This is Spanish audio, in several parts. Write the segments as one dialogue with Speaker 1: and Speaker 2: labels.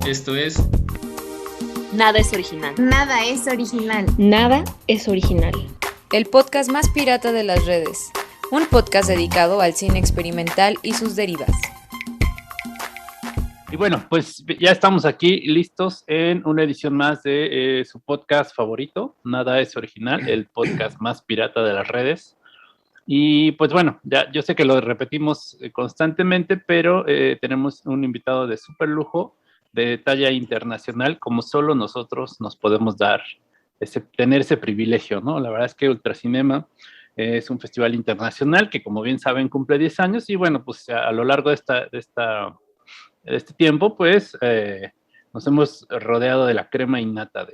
Speaker 1: Esto es
Speaker 2: Nada es original.
Speaker 3: Nada es original.
Speaker 4: Nada es original.
Speaker 5: El podcast más pirata de las redes. Un podcast dedicado al cine experimental y sus derivas.
Speaker 6: Y bueno, pues ya estamos aquí listos en una edición más de su podcast favorito, Nada es original, el podcast más pirata de las redes. Y pues bueno, ya yo sé que lo repetimos constantemente, pero tenemos un invitado de súper lujo, de talla internacional, como solo nosotros nos podemos dar, tener ese privilegio, ¿no? La verdad es que Ultracinema es un festival internacional que, como bien saben, cumple 10 años y bueno, pues a lo largo de este tiempo, pues nos hemos rodeado de la crema innata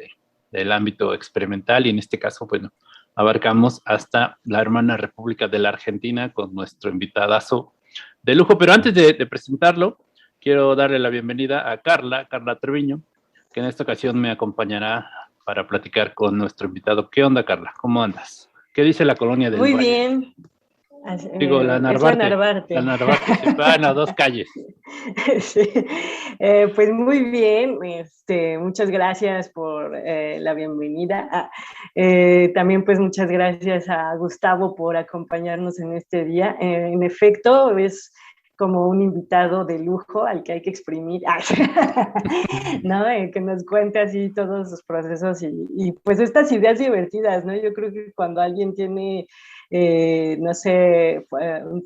Speaker 6: del ámbito experimental y en este caso, bueno, abarcamos hasta la hermana República de la Argentina con nuestro invitadazo de lujo. Pero antes de presentarlo, quiero darle la bienvenida a Carla Treviño, que en esta ocasión me acompañará para platicar con nuestro invitado. ¿Qué onda, Carla? ¿Cómo andas? ¿Qué dice la colonia del
Speaker 7: Muy
Speaker 6: Valle?
Speaker 7: Bien.
Speaker 6: Digo, la Narvarte. La Narvarte, se van a dos calles.
Speaker 7: Sí. Pues muy bien, muchas gracias por la bienvenida. También pues muchas gracias a Gustavo por acompañarnos en este día. En efecto, es como un invitado de lujo al que hay que exprimir, ¿no? Que nos cuente así todos sus procesos y pues estas ideas divertidas, ¿no? Yo creo que cuando alguien tiene no sé,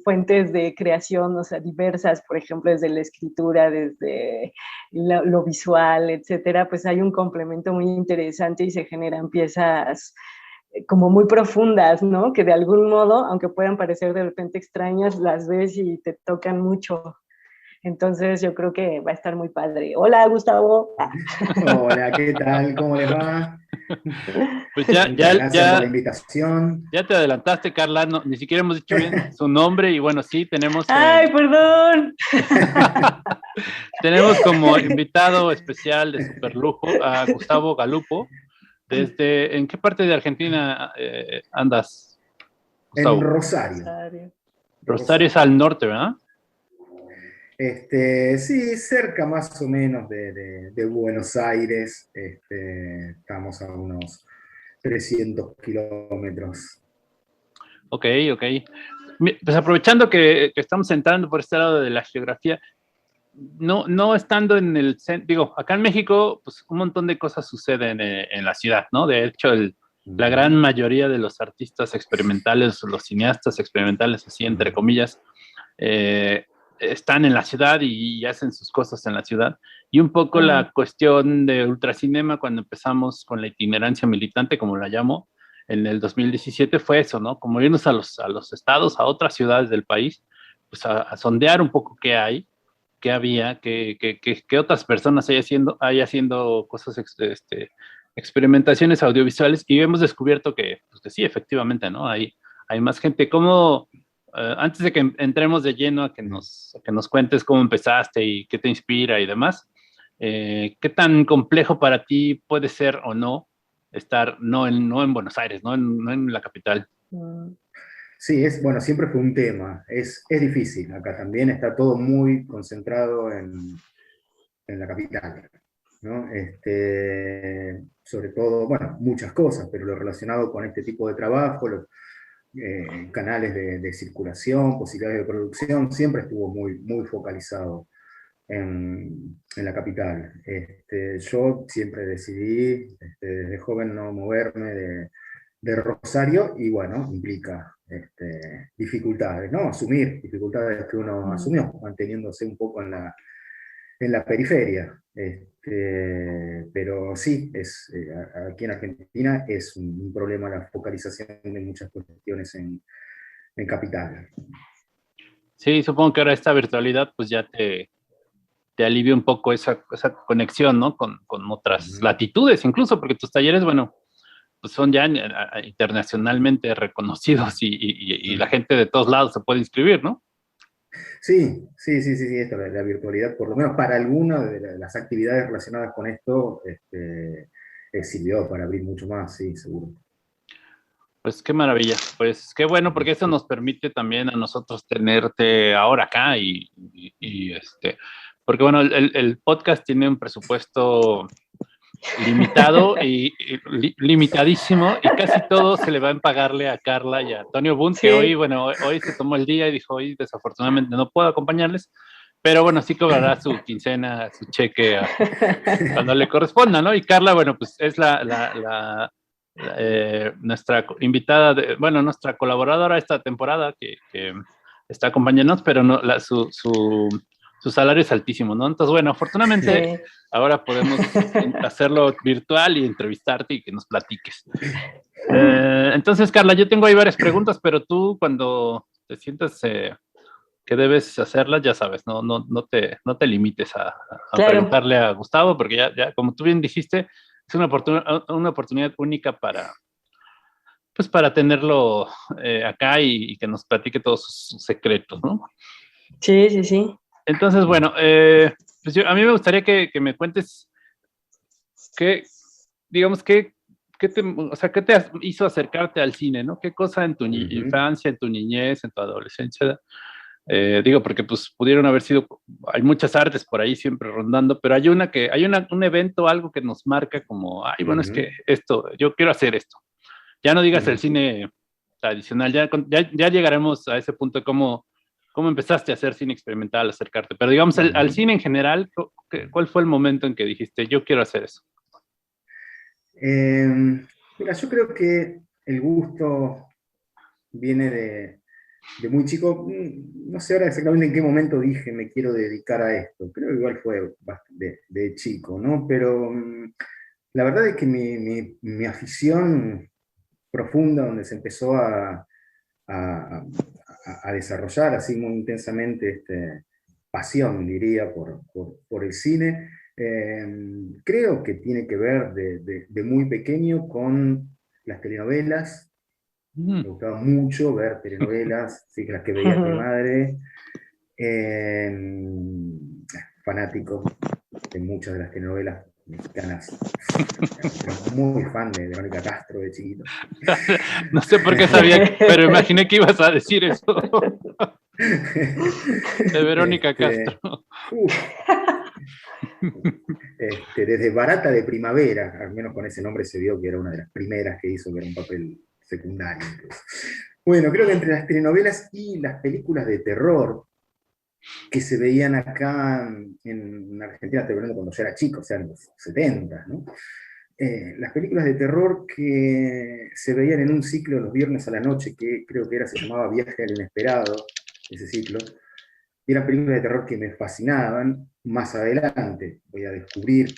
Speaker 7: fuentes de creación, o sea, diversas, por ejemplo, desde la escritura, desde lo visual, etcétera, pues hay un complemento muy interesante y se generan piezas como muy profundas, ¿no? Que de algún modo, aunque puedan parecer de repente extrañas, las ves y te tocan mucho. Entonces yo creo que va a estar muy padre. Hola, Gustavo.
Speaker 8: Hola, ¿qué tal? ¿Cómo les va?
Speaker 6: Pues
Speaker 8: gracias por la invitación.
Speaker 6: Ya te adelantaste, Carla, no, ni siquiera hemos dicho bien su nombre y bueno, sí, tenemos...
Speaker 7: ¡Ay, perdón!
Speaker 6: Tenemos como invitado especial de superlujo a Gustavo Galupo. ¿En qué parte de Argentina andas, Gustavo?
Speaker 8: En Rosario.
Speaker 6: Rosario es al norte, ¿verdad?
Speaker 8: Sí, cerca más o menos de Buenos Aires. Estamos a unos 300 kilómetros.
Speaker 6: Ok. Pues aprovechando que estamos entrando por este lado de la geografía, no estando en el centro, digo, acá en México, pues un montón de cosas suceden en la ciudad, ¿no? De hecho, la gran mayoría de los artistas experimentales, los cineastas experimentales, así entre comillas, están en la ciudad y hacen sus cosas en la ciudad. Y un poco la cuestión de Ultracinema, cuando empezamos con la itinerancia militante, como la llamo, en el 2017 fue eso, ¿no? Como irnos a los estados, a otras ciudades del país, pues a sondear un poco qué hay, qué había, qué otras personas hay haciendo cosas, experimentaciones audiovisuales, y hemos descubierto pues que sí, efectivamente, ¿no? Hay más gente. ¿Cómo, antes de que entremos de lleno a que nos cuentes cómo empezaste y qué te inspira y demás, qué tan complejo para ti puede ser o no estar no en Buenos Aires, no en la capital?
Speaker 8: Sí, bueno, siempre fue un tema. Es difícil. Acá también está todo muy concentrado en la capital, ¿no? Sobre todo, bueno, muchas cosas, pero lo relacionado con este tipo de trabajo, canales de circulación, posibilidades de producción, siempre estuvo muy focalizado en la capital. Yo siempre decidí desde joven no moverme de Rosario y bueno, implica dificultades, ¿no? Asumir dificultades que uno asumió, manteniéndose un poco en la periferia. Pero sí, aquí en Argentina es un problema la focalización de muchas cuestiones en capital.
Speaker 6: Sí, supongo que ahora esta virtualidad pues ya te alivia un poco esa conexión, ¿no? Con otras latitudes, incluso, porque tus talleres, bueno, pues son ya internacionalmente reconocidos y la gente de todos lados se puede inscribir, ¿no?
Speaker 8: Sí, esto, la virtualidad, por lo menos para algunas de las actividades relacionadas con esto, sirvió para abrir mucho más, sí, seguro.
Speaker 6: Pues qué maravilla, pues qué bueno, porque eso nos permite también a nosotros tenerte ahora acá y porque bueno, el podcast tiene un presupuesto limitado y limitadísimo, y casi todo se le va a pagarle a Carla y a Antonio Bunt,
Speaker 7: Sí.
Speaker 6: que hoy se tomó el día y dijo, hoy desafortunadamente no puedo acompañarles, pero bueno, sí cobrará su quincena, su cheque cuando le corresponda, ¿no? Y Carla, bueno, pues es nuestra invitada, nuestra colaboradora esta temporada que está acompañándonos, pero no, su salario es altísimo, ¿no? Entonces, bueno, afortunadamente
Speaker 7: Sí.
Speaker 6: ahora podemos hacerlo virtual y entrevistarte y que nos platiques. Entonces, Carla, yo tengo ahí varias preguntas, pero tú cuando te sientas que debes hacerlas, ya sabes, no te limites a
Speaker 7: Claro.
Speaker 6: preguntarle a Gustavo, porque ya, como tú bien dijiste, es una oportunidad única para tenerlo acá y que nos platique todos sus secretos, ¿no?
Speaker 7: Sí, sí, sí.
Speaker 6: Entonces, bueno, pues a mí me gustaría que me cuentes qué te hizo acercarte al cine, ¿no? ¿Qué cosa en tu infancia, en tu niñez, en tu adolescencia? Porque pues pudieron haber sido, hay muchas artes por ahí siempre rondando, pero hay un evento, algo que nos marca como, ay, bueno, es que yo quiero hacer esto. Ya no digas el cine tradicional, ya llegaremos a ese punto de cómo empezaste a hacer cine experimental, acercarte, pero digamos al cine en general, ¿cuál fue el momento en que dijiste, yo quiero hacer eso?
Speaker 8: Mira, yo creo que el gusto viene de muy chico. No sé ahora exactamente en qué momento dije me quiero dedicar a esto, creo que igual fue de chico, ¿no? Pero la verdad es que mi afición profunda, donde se empezó a desarrollar así muy intensamente pasión, diría, por el cine, creo que tiene que ver de muy pequeño con las telenovelas. Me gustaba mucho ver telenovelas, sí, las que veía mi madre. Fanático de muchas de las telenovelas mexicanas. Era muy fan de Verónica Castro de chiquito.
Speaker 6: No sé por qué sabía, pero imaginé que ibas a decir eso. De Verónica Castro.
Speaker 8: Desde Barata de Primavera, al menos con ese nombre se vio que era una de las primeras que hizo, que era un papel secundario. Incluso. Bueno, creo que entre las telenovelas y las películas de terror que se veían acá en Argentina, estoy hablando cuando yo era chico, o sea, en los 70, ¿no? Las películas de terror que se veían en un ciclo los viernes a la noche, que creo que se llamaba Viaje al Inesperado, ese ciclo, y eran películas de terror que me fascinaban. Más adelante voy a descubrir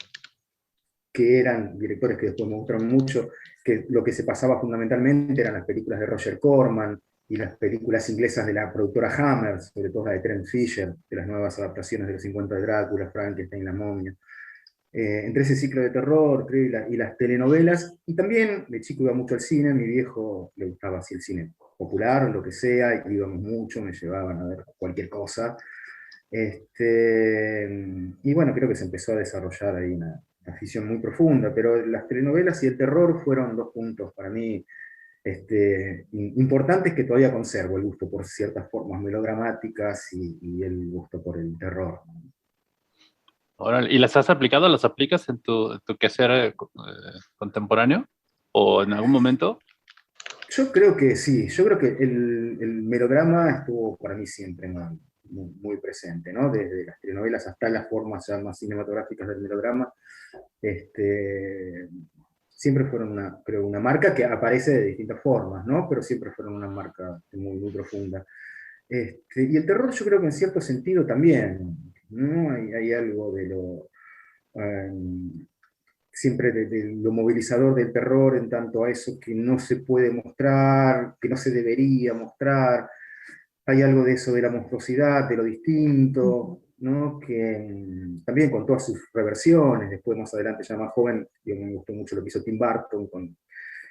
Speaker 8: que eran directores que después me gustaron mucho, que lo que se pasaba fundamentalmente eran las películas de Roger Corman y las películas inglesas de la productora Hammer, sobre todo la de Trent Fisher, de las nuevas adaptaciones de los 50 de Drácula, Frankenstein, La Momia. Entre ese ciclo de terror y las telenovelas, y también de chico iba mucho al cine, a mi viejo le gustaba así el cine popular, lo que sea, y íbamos mucho, me llevaban a ver cualquier cosa. Y bueno, creo que se empezó a desarrollar ahí una afición muy profunda, pero las telenovelas y el terror fueron dos puntos para mí importantes, que todavía conservo el gusto por ciertas formas melodramáticas y el gusto por el terror.
Speaker 6: ¿Y las has aplicado? ¿Las aplicas en tu quehacer contemporáneo? ¿O en algún momento?
Speaker 8: Yo creo que sí, yo creo que el melodrama estuvo para mí siempre muy presente, ¿no? Desde las telenovelas hasta las formas ya más cinematográficas del melodrama. Siempre fueron creo una marca que aparece de distintas formas, ¿no? Pero siempre fueron una marca muy profunda. Y el terror yo creo que en cierto sentido también, ¿no? Hay algo de lo... siempre de lo movilizador del terror en tanto a eso que no se puede mostrar, que no se debería mostrar. Hay algo de eso, de la monstruosidad, de lo distinto, ¿no? Que también con todas sus reversiones, después más adelante ya más joven, me gustó mucho lo que hizo Tim Burton con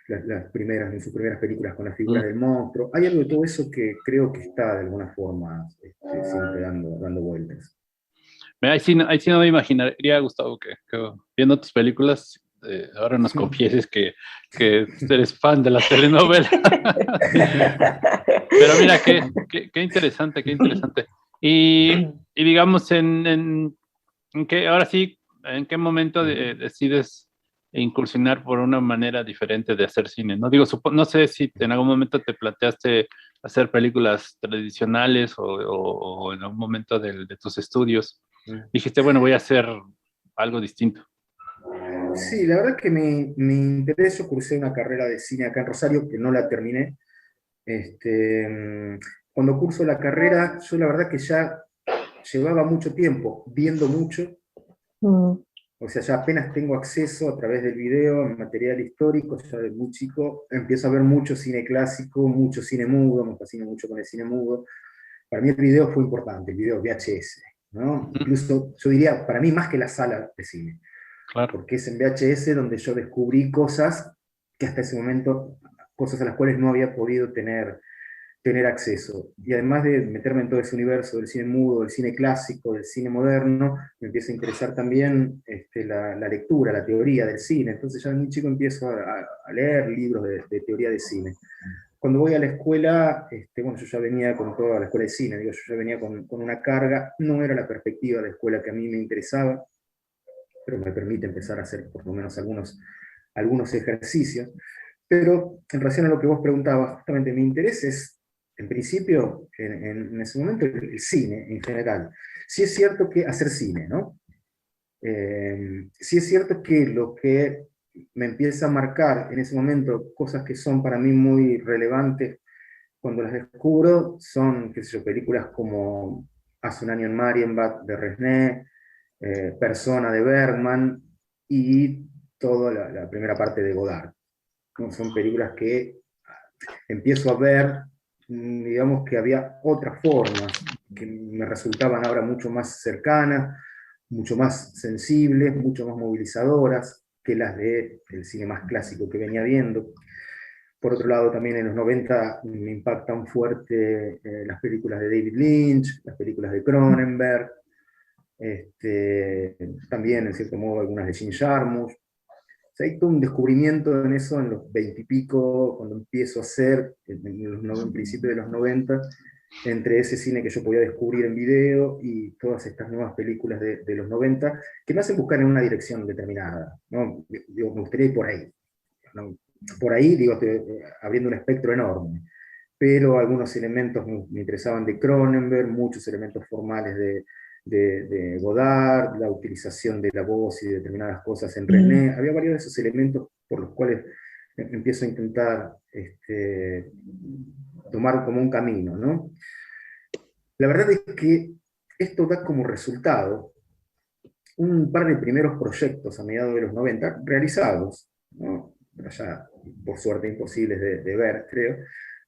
Speaker 8: en sus primeras películas con las figuras del monstruo. Hay algo de todo eso que creo que está de alguna forma siempre dando vueltas.
Speaker 6: Ahí sí no me imaginaría, Gustavo, que viendo tus películas, ahora nos confieses que eres fan de las telenovelas. Pero mira, qué interesante, qué interesante. Y digamos, ahora sí, ¿en qué momento decides incursionar por una manera diferente de hacer cine? No digo, no sé si en algún momento te planteaste hacer películas tradicionales o en algún momento de tus estudios dijiste, bueno, voy a hacer algo distinto.
Speaker 8: Sí, la verdad que mi interés, yo cursé una carrera de cine acá en Rosario, que no la terminé. Cuando curso la carrera, yo la verdad que ya llevaba mucho tiempo viendo mucho, o sea, ya apenas tengo acceso a través del video, en material histórico, ya de muy chico, empiezo a ver mucho cine clásico, mucho cine mudo, me fascino mucho con el cine mudo. Para mí el video fue importante, el video VHS, ¿no? Incluso yo diría, para mí más que la sala de cine.
Speaker 6: Claro.
Speaker 8: Porque es en VHS donde yo descubrí cosas que hasta ese momento, cosas a las cuales no había podido tener acceso. Y además de meterme en todo ese universo del cine mudo, del cine clásico, del cine moderno, me empieza a interesar también la lectura, la teoría del cine. Entonces ya de muy chico empiezo a leer libros de teoría de cine. Cuando voy a la escuela, bueno, yo ya venía con toda la escuela de cine, digo, yo ya venía con una carga, no era la perspectiva de escuela que a mí me interesaba, pero me permite empezar a hacer por lo menos algunos ejercicios. Pero en relación a lo que vos preguntabas, justamente mi interés es, en principio, en ese momento, el cine en general. Sí es cierto que hacer cine, ¿no? Sí es cierto que lo que me empieza a marcar en ese momento cosas que son para mí muy relevantes cuando las descubro son, qué sé yo, películas como Hace un año en Marienbad de Resnais, Persona de Bergman y toda la primera parte de Godard. ¿No? Son películas que empiezo a ver, digamos que había otras formas que me resultaban ahora mucho más cercanas, mucho más sensibles, mucho más movilizadoras que las del cine más clásico que venía viendo. Por otro lado, también en los 90 me impactan fuerte las películas de David Lynch, las películas de Cronenberg, también, en cierto modo, algunas de Jim Jarmusch. O sea, hay todo un descubrimiento en eso en los 20 y pico, cuando empiezo a hacer, en principio de los 90, entre ese cine que yo podía descubrir en video y todas estas nuevas películas de los 90, que me hacen buscar en una dirección determinada, ¿no? Digo, me gustaría ir por ahí, ¿no? Por ahí, digo, abriendo un espectro enorme, pero algunos elementos me interesaban de Cronenberg, muchos elementos formales de Godard, la utilización de la voz y de determinadas cosas en René. Había varios de esos elementos por los cuales empiezo a intentar tomar como un camino, ¿no? La verdad es que esto da como resultado un par de primeros proyectos a mediados de los 90 realizados, ¿no? Pero ya, por suerte, imposibles de ver, creo.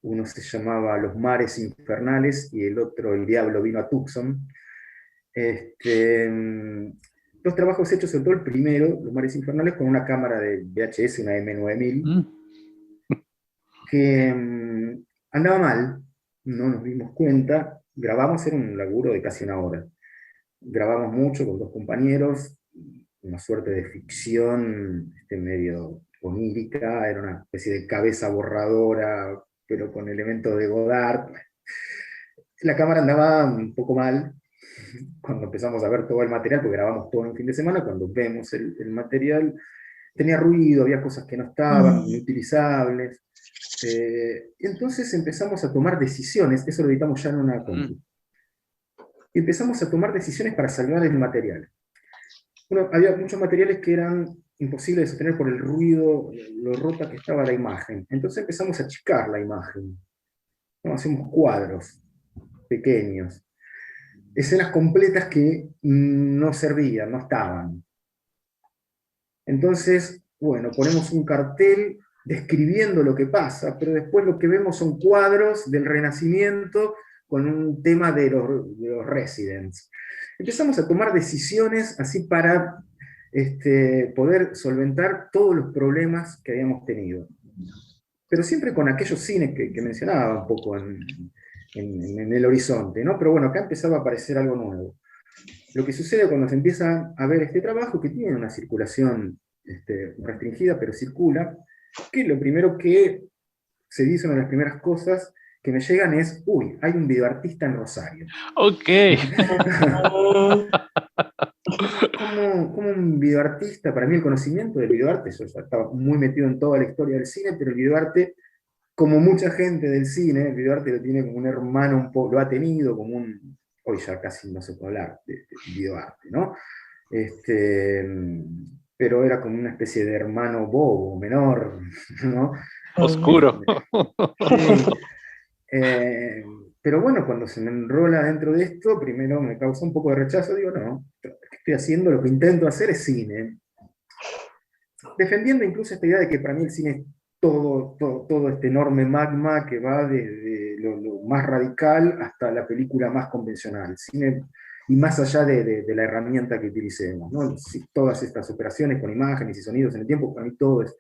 Speaker 8: Uno se llamaba Los Mares Infernales y el otro El Diablo vino a Tucson. Los trabajos hechos, sobre todo el primero, Los Mares Infernales, con una cámara de VHS, una M9000, que andaba mal, no nos dimos cuenta, grabamos, era un laburo de casi una hora. Grabamos mucho con 2 compañeros, una suerte de ficción medio onírica, era una especie de cabeza borradora, pero con elementos de Godard. La cámara andaba un poco mal cuando empezamos a ver todo el material, porque grabamos todo en un fin de semana, cuando vemos el material, tenía ruido, había cosas que no estaban, inutilizables. Y entonces empezamos a tomar decisiones, eso lo editamos ya en una compu. Y empezamos a tomar decisiones para salvar el material. Bueno, había muchos materiales que eran imposibles de sostener por el ruido, lo rota que estaba la imagen. Entonces empezamos a achicar la imagen. ¿No? Hacemos cuadros pequeños. Escenas completas que no servían, no estaban. Entonces, bueno, ponemos un cartel describiendo lo que pasa, pero después lo que vemos son cuadros del Renacimiento con un tema de los Residents. Empezamos a tomar decisiones así para poder solventar todos los problemas que habíamos tenido. Pero siempre con aquellos cines que mencionaba un poco en el horizonte, ¿no? Pero bueno, acá empezaba a aparecer algo nuevo. Lo que sucede cuando se empieza a ver este trabajo, que tiene una circulación restringida, pero circula, que lo primero que se dice, una de las primeras cosas que me llegan es, uy, hay un videoartista en Rosario.
Speaker 6: Ok.
Speaker 8: como un videoartista, para mí el conocimiento del videoarte, yo ya estaba muy metido en toda la historia del cine, pero el videoarte, como mucha gente del cine, el videoarte lo tiene como un hermano, lo ha tenido como un, hoy ya casi no se puede hablar de videoarte, ¿no? Pero era como una especie de hermano bobo, menor, ¿no?
Speaker 6: Oscuro.
Speaker 8: Sí. Pero bueno, cuando se me enrola dentro de esto, primero me causa un poco de rechazo, digo, no, ¿qué estoy haciendo? Lo que intento hacer es cine. Defendiendo incluso esta idea de que para mí el cine es todo este enorme magma que va desde lo más radical hasta la película más convencional. Cine, y más allá de la herramienta que utilicemos, ¿no? Todas estas operaciones con imágenes y sonidos en el tiempo, para mí todo es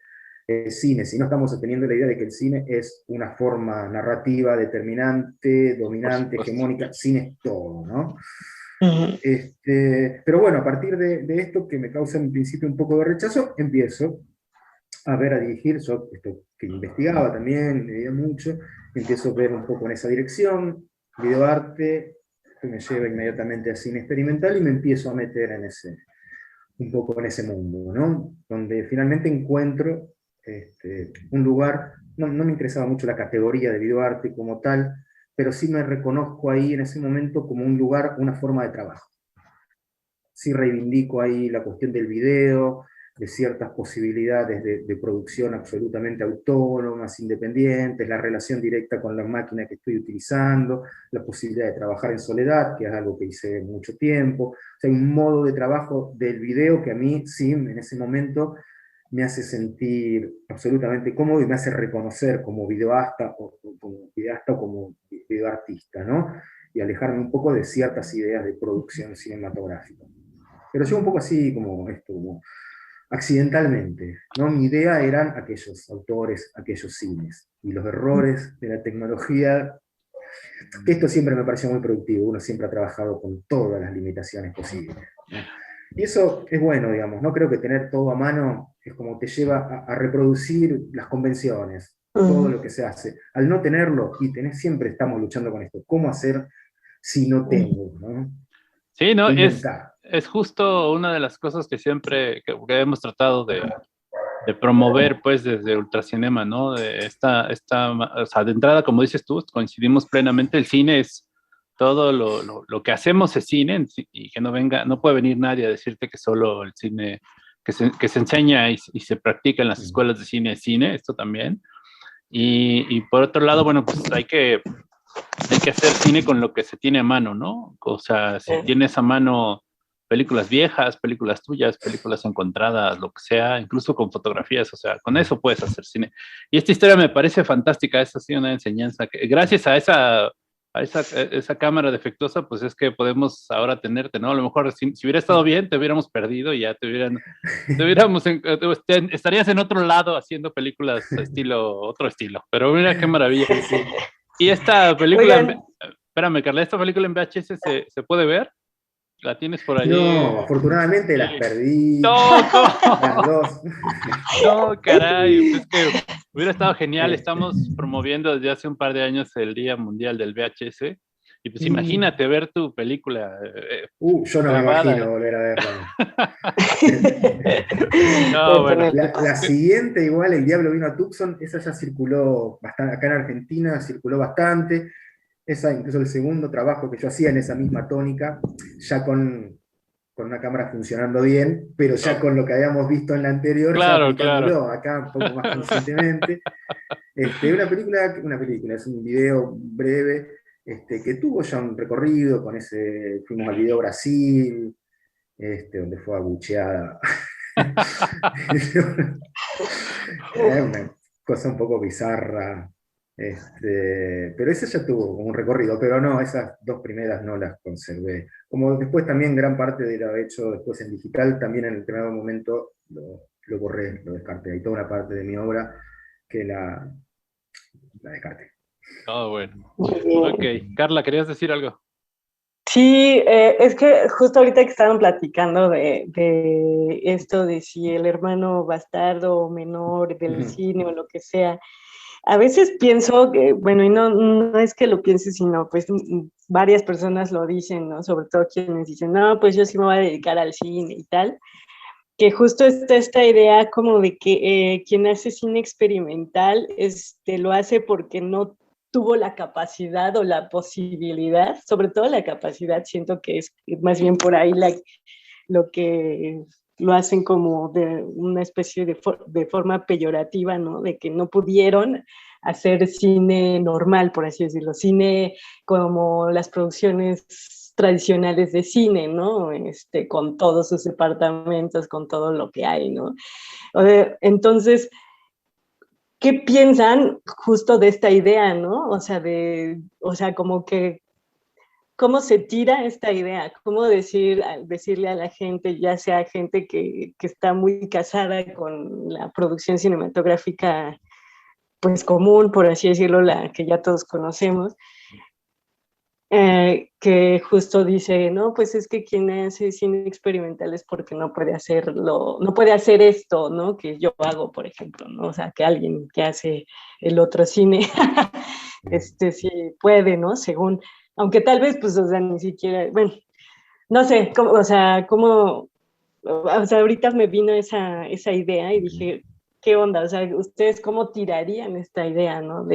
Speaker 8: cine. Si no estamos sosteniendo la idea de que el cine es una forma narrativa determinante, dominante, hegemónica, cine es todo, ¿no? Pero bueno, a partir de esto que me causa en principio un poco de rechazo, empiezo a ver, a dirigir, yo esto que investigaba también, leía mucho, empiezo a ver un poco en esa dirección, videoarte, que me lleva inmediatamente a cine experimental y me empiezo a meter en un poco en ese mundo, ¿no? Donde finalmente encuentro un lugar, no me interesaba mucho la categoría de videoarte como tal, pero sí me reconozco ahí en ese momento como un lugar, una forma de trabajo. Sí reivindico ahí la cuestión del video, de ciertas posibilidades de producción absolutamente autónomas, independientes, la relación directa con la máquina que estoy utilizando, la posibilidad de trabajar en soledad, que es algo que hice mucho tiempo. O sea, un modo de trabajo del video que a mí, sí, en ese momento me hace sentir absolutamente cómodo y me hace reconocer como videoasta o como videoartista, ¿no? Y alejarme un poco de ciertas ideas de producción cinematográfica. Pero yo un poco así como esto, como accidentalmente, ¿no? Mi idea eran aquellos autores, aquellos cines, y los errores de la tecnología, que esto siempre me pareció muy productivo, uno siempre ha trabajado con todas las limitaciones posibles, ¿no? Y eso es bueno, digamos, no creo que tener todo a mano es como te lleva a reproducir las convenciones, todo lo que se hace. Al no tenerlo, y siempre estamos luchando con esto, ¿cómo hacer si no tengo, ¿no?
Speaker 6: Sí, no,
Speaker 8: Inventar.
Speaker 6: es justo una de las cosas que siempre que hemos tratado de promover, pues, desde Ultracinema, ¿no? O sea, de entrada, como dices tú, coincidimos plenamente, el cine es todo lo que hacemos es cine, y que no puede venir nadie a decirte que solo el cine que se enseña y se practica en las escuelas de cine es cine, esto también. Y por otro lado, bueno, pues hay que hacer cine con lo que se tiene a mano, ¿no? O sea, si tienes a mano películas viejas, películas tuyas, películas encontradas, lo que sea, incluso con fotografías, o sea, con eso puedes hacer cine. Y esta historia me parece fantástica, esa ha sido una enseñanza que gracias a esa cámara defectuosa, pues es que podemos ahora tenerte, ¿no? A lo mejor si hubiera estado bien, te hubiéramos perdido y ya estarías en otro lado haciendo películas otro estilo, pero mira qué maravilla. Y esta película, espérame, Carla, ¿esta película en VHS se puede ver? ¿La tienes por ahí?
Speaker 8: No, afortunadamente las perdí.
Speaker 6: No,
Speaker 8: las dos.
Speaker 6: No, caray, es que hubiera estado genial. Estamos promoviendo desde hace un par de años el Día Mundial del VHS. Y pues imagínate ver tu película.
Speaker 8: Yo no
Speaker 6: grabada.
Speaker 8: Me imagino volver a verla.
Speaker 6: No, bueno.
Speaker 8: La siguiente, igual, El Diablo vino a Tucson, esa ya circuló bastante, acá en Argentina circuló bastante. Esa, incluso el segundo trabajo que yo hacía en esa misma tónica, ya con una cámara funcionando bien, pero ya con lo que habíamos visto en la anterior,
Speaker 6: claro,
Speaker 8: ya aplicándolo
Speaker 6: claro.
Speaker 8: acá un poco más conscientemente. Una película, es un video breve, que tuvo ya un recorrido, fuimos al video Brasil, donde fue abucheada. Una cosa un poco bizarra. Pero esa ya tuvo como un recorrido, pero no, esas dos primeras no las conservé. Como después también gran parte de lo hecho después en digital, también en el determinado momento lo borré, lo descarté. Hay toda una parte de mi obra que la descarté.
Speaker 6: Bueno. Ok, Carla, ¿querías decir algo?
Speaker 7: Sí, es que justo ahorita que estaban platicando de esto de si el hermano bastardo o menor del cine o lo que sea, A veces pienso que, bueno, y no es que lo piense, sino pues varias personas lo dicen, ¿no? Sobre todo quienes dicen, no, pues yo sí me voy a dedicar al cine y tal, que justo está esta idea como de que quien hace cine experimental lo hace porque no tuvo la capacidad o la posibilidad, sobre todo la capacidad, siento que es más bien por ahí lo que lo hacen como de una especie de forma peyorativa, ¿no? De que no pudieron hacer cine normal, por así decirlo, cine como las producciones tradicionales de cine, ¿no? Con todos sus departamentos, con todo lo que hay, ¿no? Entonces, ¿qué piensan justo de esta idea, ¿no? O sea, como que ¿cómo se tira esta idea? ¿Cómo decirle a la gente, ya sea gente que está muy casada con la producción cinematográfica, pues común, por así decirlo, la que ya todos conocemos, que justo dice, no, pues es que quien hace cine experimental es porque no puede hacerlo, no puede hacer esto, ¿no? Que yo hago, por ejemplo, ¿no? O sea, que alguien que hace el otro cine, sí puede, ¿no? Según, aunque tal vez, pues, o sea, ni siquiera, bueno, no sé, o sea, ahorita me vino esa idea y dije, ¿qué onda? O sea, ¿ustedes cómo tirarían esta idea, ¿no?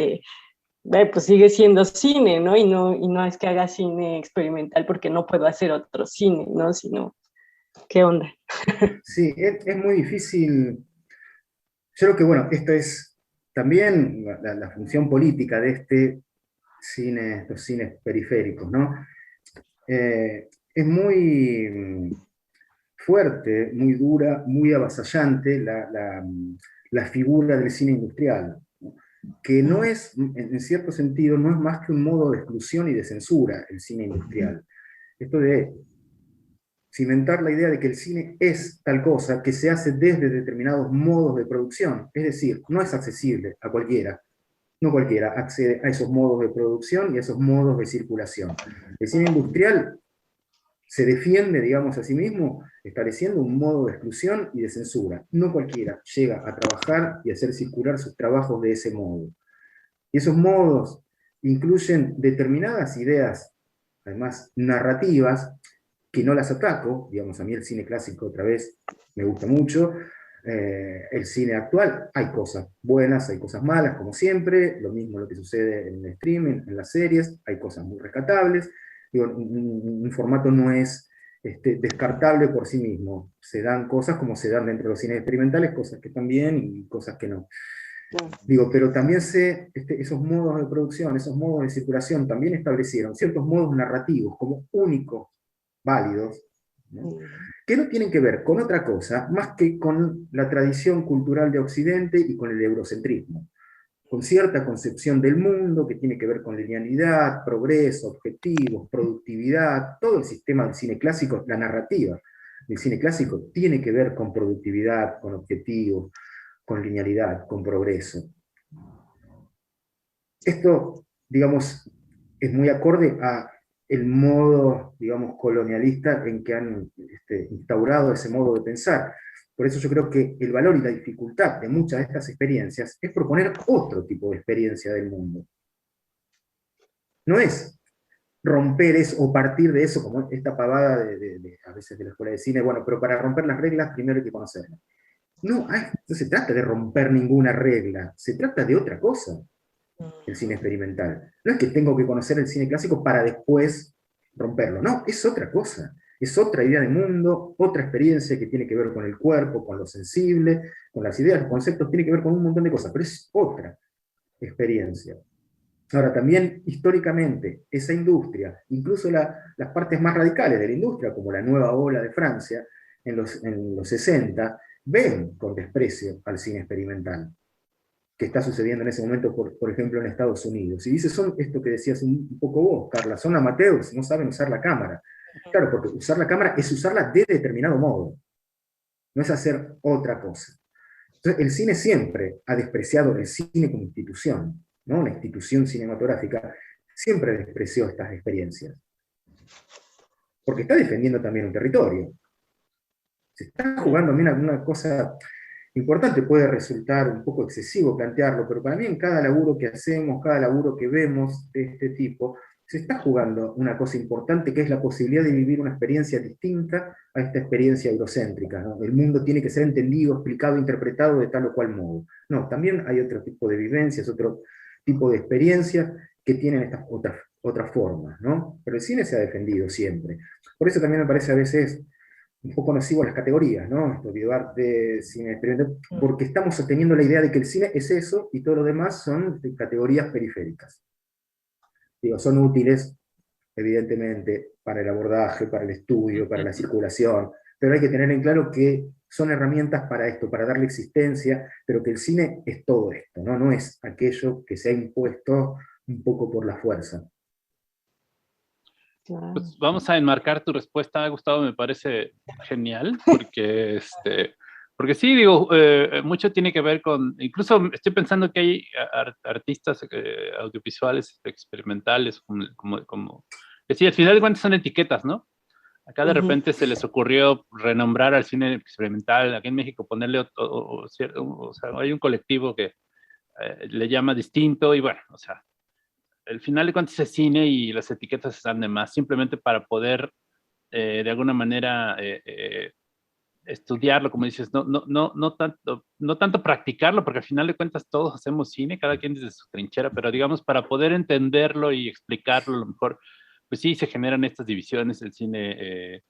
Speaker 7: Pues sigue siendo cine, ¿no? Y no es que haga cine experimental porque no puedo hacer otro cine, ¿no? Sino, ¿qué onda?
Speaker 8: Sí, es muy difícil. Yo creo que, bueno, esto es también la función política de estos cines periféricos, ¿no? Es muy fuerte, muy dura, muy avasallante la figura del cine industrial, que no es, en cierto sentido, no es más que un modo de exclusión y de censura el cine industrial. Esto de cimentar la idea de que el cine es tal cosa que se hace desde determinados modos de producción, es decir, no es accesible a cualquiera, no cualquiera accede a esos modos de producción y a esos modos de circulación. El cine industrial se defiende, digamos, a sí mismo, estableciendo un modo de exclusión y de censura. No cualquiera llega a trabajar y a hacer circular sus trabajos de ese modo. Y esos modos incluyen determinadas ideas, además narrativas, que no las ataco, digamos, a mí el cine clásico otra vez me gusta mucho, el cine actual, hay cosas buenas, hay cosas malas, como siempre, lo mismo lo que sucede en el streaming, en las series, hay cosas muy rescatables, digo, un formato no es descartable por sí mismo, se dan cosas como se dan dentro de los cines experimentales, cosas que están bien y cosas que no. Digo, pero también esos modos de producción, esos modos de circulación también establecieron ciertos modos narrativos como únicos, válidos, ¿no? Que no tienen que ver con otra cosa más que con la tradición cultural de Occidente y con el eurocentrismo, con cierta concepción del mundo que tiene que ver con linealidad, progreso, objetivos, productividad, todo el sistema del cine clásico, la narrativa del cine clásico tiene que ver con productividad, con objetivos, con linealidad, con progreso. Esto, digamos, es muy acorde a el modo, digamos, colonialista en que han instaurado ese modo de pensar. Por eso yo creo que el valor y la dificultad de muchas de estas experiencias es proponer otro tipo de experiencia del mundo. No es romper eso o partir de eso, como esta pavada a veces de la escuela de cine, bueno, pero para romper las reglas primero hay que conocerlas. No, no se trata de romper ninguna regla, se trata de otra cosa, el cine experimental. No es que tengo que conocer el cine clásico para después romperlo, no, es otra cosa. Es otra idea de mundo, otra experiencia que tiene que ver con el cuerpo, con lo sensible, con las ideas, los conceptos, tiene que ver con un montón de cosas, pero es otra experiencia. Ahora, también históricamente, esa industria, incluso las partes más radicales de la industria, como la nueva ola de Francia, en los 60, ven con desprecio al cine experimental, que está sucediendo en ese momento, por ejemplo, en Estados Unidos. Y dice, son esto que decías un poco vos, Carla, son amateurs, no saben usar la cámara. Claro, porque usar la cámara es usarla de determinado modo, no es hacer otra cosa. Entonces, el cine siempre ha despreciado el cine como institución, ¿no? La institución cinematográfica siempre despreció estas experiencias. Porque está defendiendo también un territorio. Se está jugando también alguna cosa importante, puede resultar un poco excesivo plantearlo, pero para mí en cada laburo que hacemos, cada laburo que vemos de este tipo, se está jugando una cosa importante que es la posibilidad de vivir una experiencia distinta a esta experiencia eurocéntrica, ¿no? El mundo tiene que ser entendido, explicado, interpretado de tal o cual modo. No, también hay otro tipo de vivencias, otro tipo de experiencias que tienen estas otras formas, ¿no? Pero el cine se ha defendido siempre. Por eso también me parece a veces un poco nocivo las categorías, ¿no? Esto de arte, cine experimental, porque estamos sosteniendo la idea de que el cine es eso y todo lo demás son categorías periféricas. Digo, son útiles, evidentemente, para el abordaje, para el estudio, para la circulación, pero hay que tener en claro que son herramientas para esto, para darle existencia, pero que el cine es todo esto, ¿no? No es aquello que se ha impuesto un poco por la fuerza.
Speaker 6: Pues vamos a enmarcar tu respuesta, Gustavo, me parece genial, porque sí, digo, mucho tiene que ver con, incluso estoy pensando que hay artistas audiovisuales experimentales, que sí, al final de cuentas son etiquetas, ¿no? Acá de repente se les ocurrió renombrar al cine experimental, aquí en México ponerle, o sea, hay un colectivo que le llama distinto, y bueno, o sea, al final de cuentas es cine y las etiquetas están de más, simplemente para poder de alguna manera estudiarlo, como dices, no tanto practicarlo, porque al final de cuentas todos hacemos cine, cada quien desde su trinchera, pero digamos para poder entenderlo y explicarlo a lo mejor, pues sí se generan estas divisiones, el cine,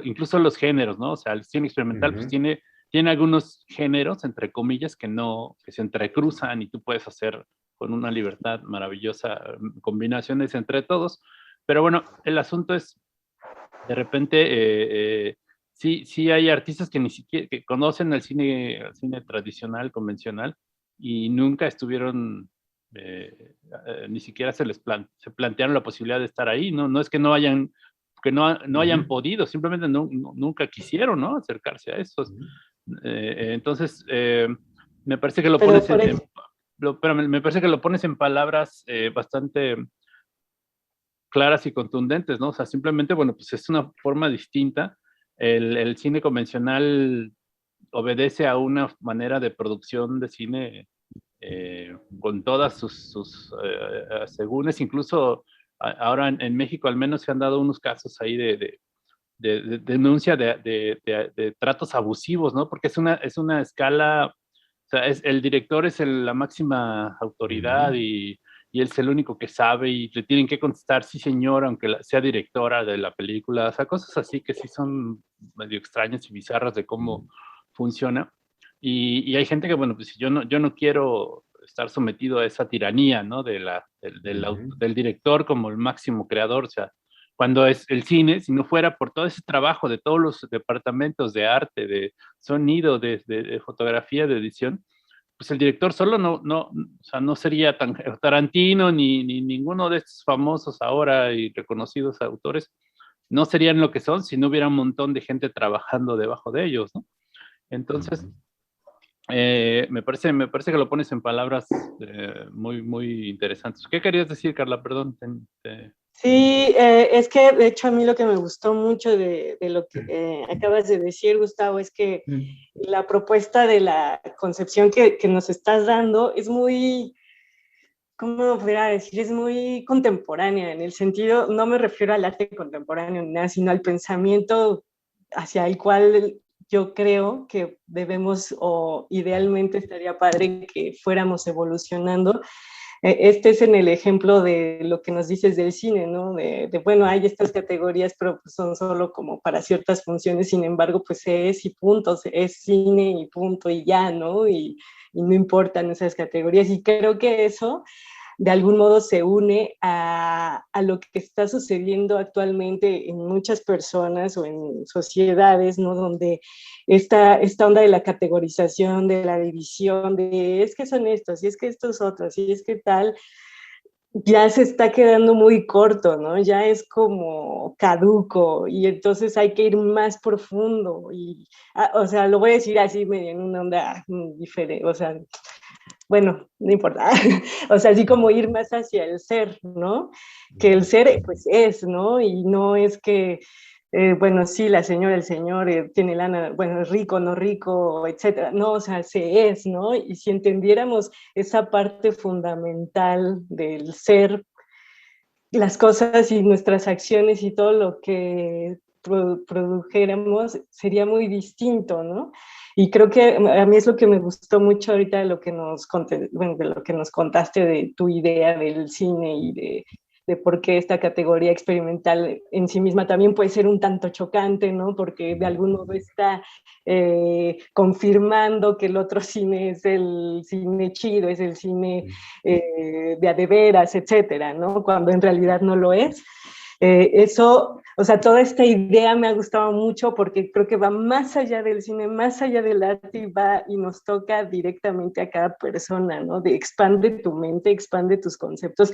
Speaker 6: incluso los géneros, ¿no? O sea, el cine experimental pues tiene algunos géneros, entre comillas, que se entrecruzan y tú puedes hacer con una libertad maravillosa combinaciones entre todos, pero bueno, el asunto es, de repente, sí hay artistas que ni siquiera que conocen el cine tradicional, convencional, y nunca estuvieron, ni siquiera se plantearon la posibilidad de estar ahí, ¿no? No es que no hayan podido, simplemente nunca quisieron, ¿no? Acercarse a eso. Entonces, me parece que lo pones me parece que lo pones en palabras bastante claras y contundentes, ¿no? O sea, simplemente, bueno, pues es una forma distinta. El cine convencional obedece a una manera de producción de cine con todas sus asegúnes, incluso ahora en México al menos se han dado unos casos ahí de denuncia de tratos abusivos, ¿no? Porque es una escala, o sea, el director es la máxima autoridad y él es el único que sabe y le tienen que contestar, sí señor, aunque sea directora de la película, o sea, cosas así que sí son medio extrañas y bizarras de cómo funciona. Y hay gente que, bueno, pues yo no quiero estar sometido a esa tiranía, ¿no? Del director como el máximo creador, o sea, cuando es el cine, si no fuera por todo ese trabajo de todos los departamentos de arte, de sonido, de fotografía, de edición, pues el director solo o sea, no sería tan Tarantino ni ninguno de estos famosos ahora y reconocidos autores, no serían lo que son si no hubiera un montón de gente trabajando debajo de ellos, ¿no? Entonces, me parece que lo pones en palabras muy, muy interesantes. ¿Qué querías decir, Carla? Perdón.
Speaker 7: Sí, es que de hecho a mí lo que me gustó mucho de lo que acabas de decir, Gustavo, es que la propuesta de la concepción que nos estás dando es muy, ¿cómo podría decir? Es muy contemporánea, en el sentido, no me refiero al arte contemporáneo ni nada, sino al pensamiento hacia el cual yo creo que debemos, o idealmente estaría padre que fuéramos evolucionando. Este es en el ejemplo de lo que nos dices del cine, ¿no? Bueno, hay estas categorías, pero pues son solo como para ciertas funciones, sin embargo, pues es y punto, es cine y punto y ya, ¿no? Y no importan esas categorías. Y creo que eso de algún modo se une a lo que está sucediendo actualmente en muchas personas o en sociedades, ¿no? Donde esta onda de la categorización, de la división, de es que son estos, y es que estos otros, y es que tal, ya se está quedando muy corto, ¿no? Ya es como caduco, y entonces hay que ir más profundo, y, o sea, lo voy a decir así medio en una onda diferente, o sea, bueno, no importa, o sea, así como ir más hacia el ser, ¿no? Que el ser, pues es, ¿no? Y no es que bueno, sí, la señora, el señor tiene lana, bueno, es rico, no rico, etcétera. No, o sea, se es, ¿no? Y si entendiéramos esa parte fundamental del ser, las cosas y nuestras acciones y todo lo que produjéramos, sería muy distinto, ¿no? Y creo que a mí es lo que me gustó mucho ahorita de lo que bueno, de lo que nos contaste de tu idea del cine y de por qué esta categoría experimental en sí misma también puede ser un tanto chocante, ¿no? Porque de algún modo está confirmando que el otro cine es el cine chido, es el cine de a de veras, etcétera, ¿no? Cuando en realidad no lo es. Eso, o sea, toda esta idea me ha gustado mucho porque creo que va más allá del cine, más allá del arte y va y nos toca directamente a cada persona, ¿no? De expande tu mente, expande tus conceptos,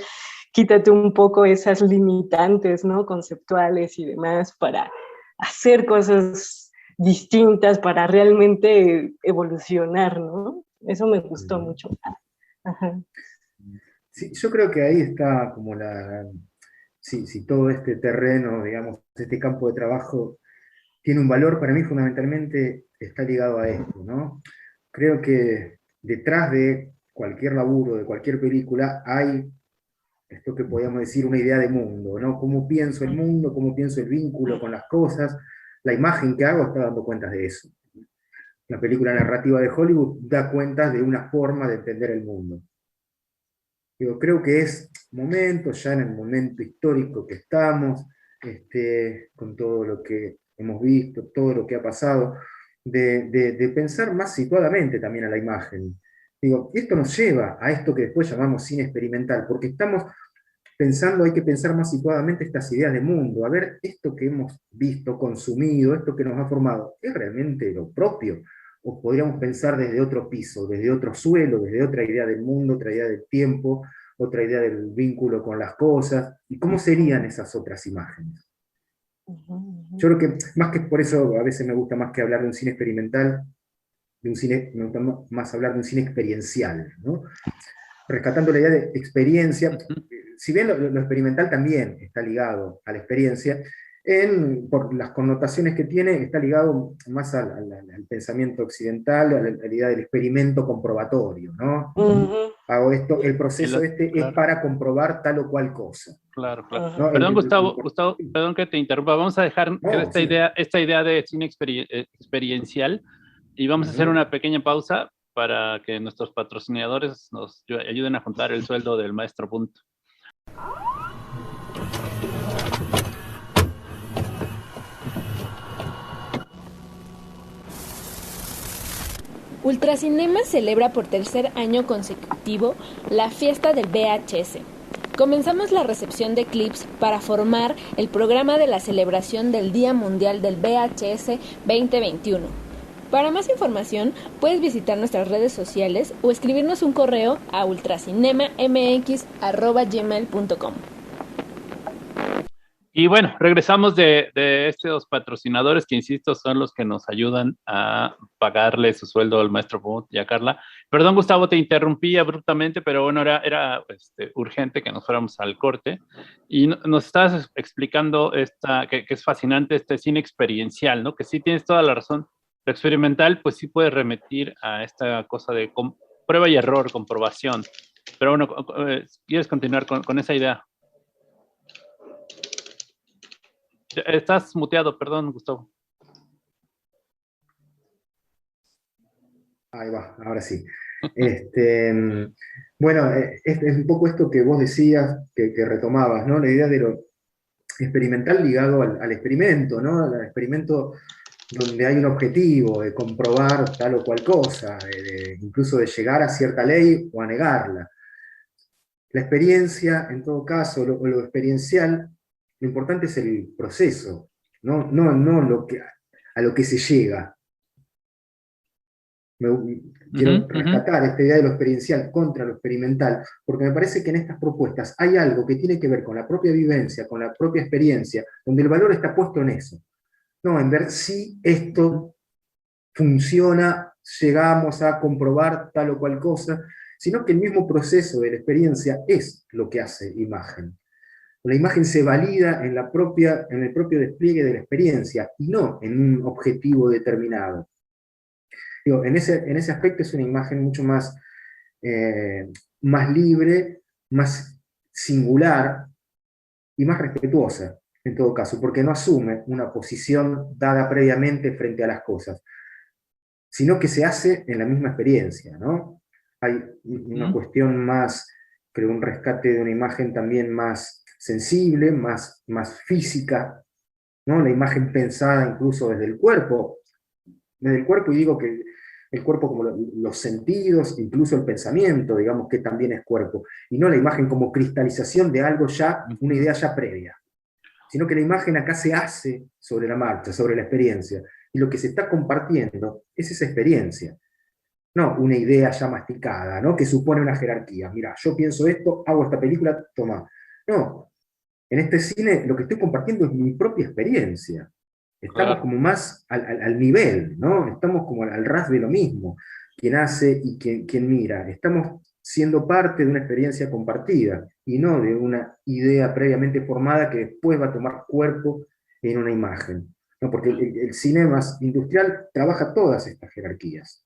Speaker 7: quítate un poco esas limitantes, ¿no? Conceptuales y demás para hacer cosas distintas, para realmente evolucionar, ¿no? Eso me gustó mucho. Ajá.
Speaker 8: Sí, yo creo que ahí está como si todo este terreno, digamos, este campo de trabajo tiene un valor, para mí fundamentalmente está ligado a esto, ¿no? Creo que detrás de cualquier laburo, de cualquier película, hay esto que podríamos decir una idea de mundo, ¿no? Cómo pienso el mundo, cómo pienso el vínculo con las cosas, la imagen que hago está dando cuenta de eso. La película narrativa de Hollywood da cuenta de una forma de entender el mundo. Digo, creo que es momento, ya en el momento histórico que estamos, con todo lo que hemos visto, todo lo que ha pasado, de pensar más situadamente también a la imagen. Digo, esto nos lleva a esto que después llamamos cine experimental, porque estamos pensando, hay que pensar más situadamente estas ideas de mundo, a ver, esto que hemos visto, consumido, esto que nos ha formado, ¿es realmente lo propio? O podríamos pensar desde otro piso, desde otro suelo, desde otra idea del mundo, otra idea del tiempo, otra idea del vínculo con las cosas, y cómo serían esas otras imágenes. Yo creo que más que por eso a veces me gusta más que hablar de un cine experimental, de un cine, me gusta más hablar de un cine experiencial, ¿no? Rescatando la idea de experiencia, si bien lo experimental también está ligado a la experiencia, por las connotaciones que tiene, está ligado más al pensamiento occidental, a la idea del experimento comprobatorio, ¿no? Hago esto, el proceso
Speaker 6: Claro.
Speaker 8: es para comprobar tal o cual cosa.
Speaker 6: Claro, claro.
Speaker 8: ¿No?
Speaker 6: Perdón, Gustavo, perdón que te interrumpa. Vamos a dejar
Speaker 8: No, sí.
Speaker 6: esta idea de cine experiencial y vamos a hacer una pequeña pausa para que nuestros patrocinadores nos ayuden a juntar el sueldo del maestro Punto.
Speaker 1: Ultracinema celebra por tercer año consecutivo la fiesta del VHS. Comenzamos la recepción de clips para formar el programa de la celebración del Día Mundial del VHS 2021. Para más información, puedes visitar nuestras redes sociales o escribirnos un correo a ultracinemamx@gmail.com.
Speaker 6: Y bueno, regresamos de estos patrocinadores que, insisto, son los que nos ayudan a pagarle su sueldo al maestro Punt y a Carla. Perdón, Gustavo, te interrumpí abruptamente, pero bueno, era urgente que nos fuéramos al corte. Y nos estabas explicando que es fascinante este cine experiencial, ¿no? Que sí tienes toda la razón. Lo experimental, pues sí puede remitir a esta cosa de prueba y error, comprobación. Pero bueno, ¿quieres continuar con esa idea? Estás muteado, perdón, Gustavo.
Speaker 8: Ahí va, ahora sí. Bueno, es un poco esto que vos decías, que retomabas, ¿no? La idea de lo experimental ligado al experimento, ¿no? Al experimento donde hay un objetivo de comprobar tal o cual cosa, incluso de llegar a cierta ley o a negarla. La experiencia, en todo caso, lo experiencial, lo importante es el proceso, no a lo que se llega. Quiero rescatar esta idea de lo experiencial contra lo experimental, porque me parece que en estas propuestas hay algo que tiene que ver con la propia vivencia, con la propia experiencia, donde el valor está puesto en eso. No, en ver si esto funciona, llegamos a comprobar tal o cual cosa, sino que el mismo proceso de la experiencia es lo que hace imagen. La imagen se valida en el propio despliegue de la experiencia, y no en un objetivo determinado. Digo, en ese aspecto es una imagen mucho más, más libre, más singular y más respetuosa, en todo caso, porque no asume una posición dada previamente frente a las cosas, sino que se hace en la misma experiencia, ¿no? Hay una cuestión más, creo, un rescate de una imagen también más sensible, más física, ¿no? La imagen pensada incluso desde el cuerpo, y digo que el cuerpo como los sentidos, incluso el pensamiento, digamos que también es cuerpo, y no la imagen como cristalización de algo ya, una idea ya previa, sino que la imagen acá se hace sobre la marcha, sobre la experiencia, y lo que se está compartiendo es esa experiencia, no una idea ya masticada, ¿no? Que supone una jerarquía. Mira, yo pienso esto, hago esta película, toma. No, en este cine lo que estoy compartiendo es mi propia experiencia. Estamos como más al nivel, ¿no? Estamos como al ras de lo mismo, quien hace y quien mira. Estamos siendo parte de una experiencia compartida, y no de una idea previamente formada que después va a tomar cuerpo en una imagen, ¿no? Porque el cine más industrial trabaja todas estas jerarquías.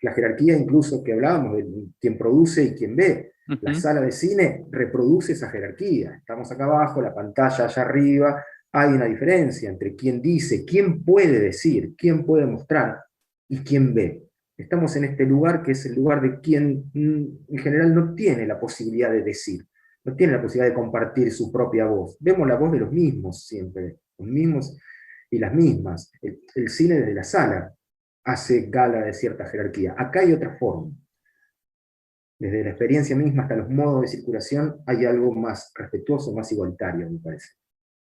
Speaker 8: La jerarquía incluso que hablábamos de quien produce y quien ve. La sala de cine reproduce esa jerarquía. Estamos acá abajo, la pantalla allá arriba. Hay una diferencia entre quien dice, quién puede decir, quién puede mostrar y quién ve. Estamos en este lugar que es el lugar de quien en general no tiene la posibilidad de decir, no tiene la posibilidad de compartir su propia voz. Vemos la voz de los mismos siempre, los mismos y las mismas. El cine desde la sala hace gala de cierta jerarquía. Acá hay otra forma. Desde la experiencia misma hasta los modos de circulación hay algo más respetuoso, más igualitario, me parece.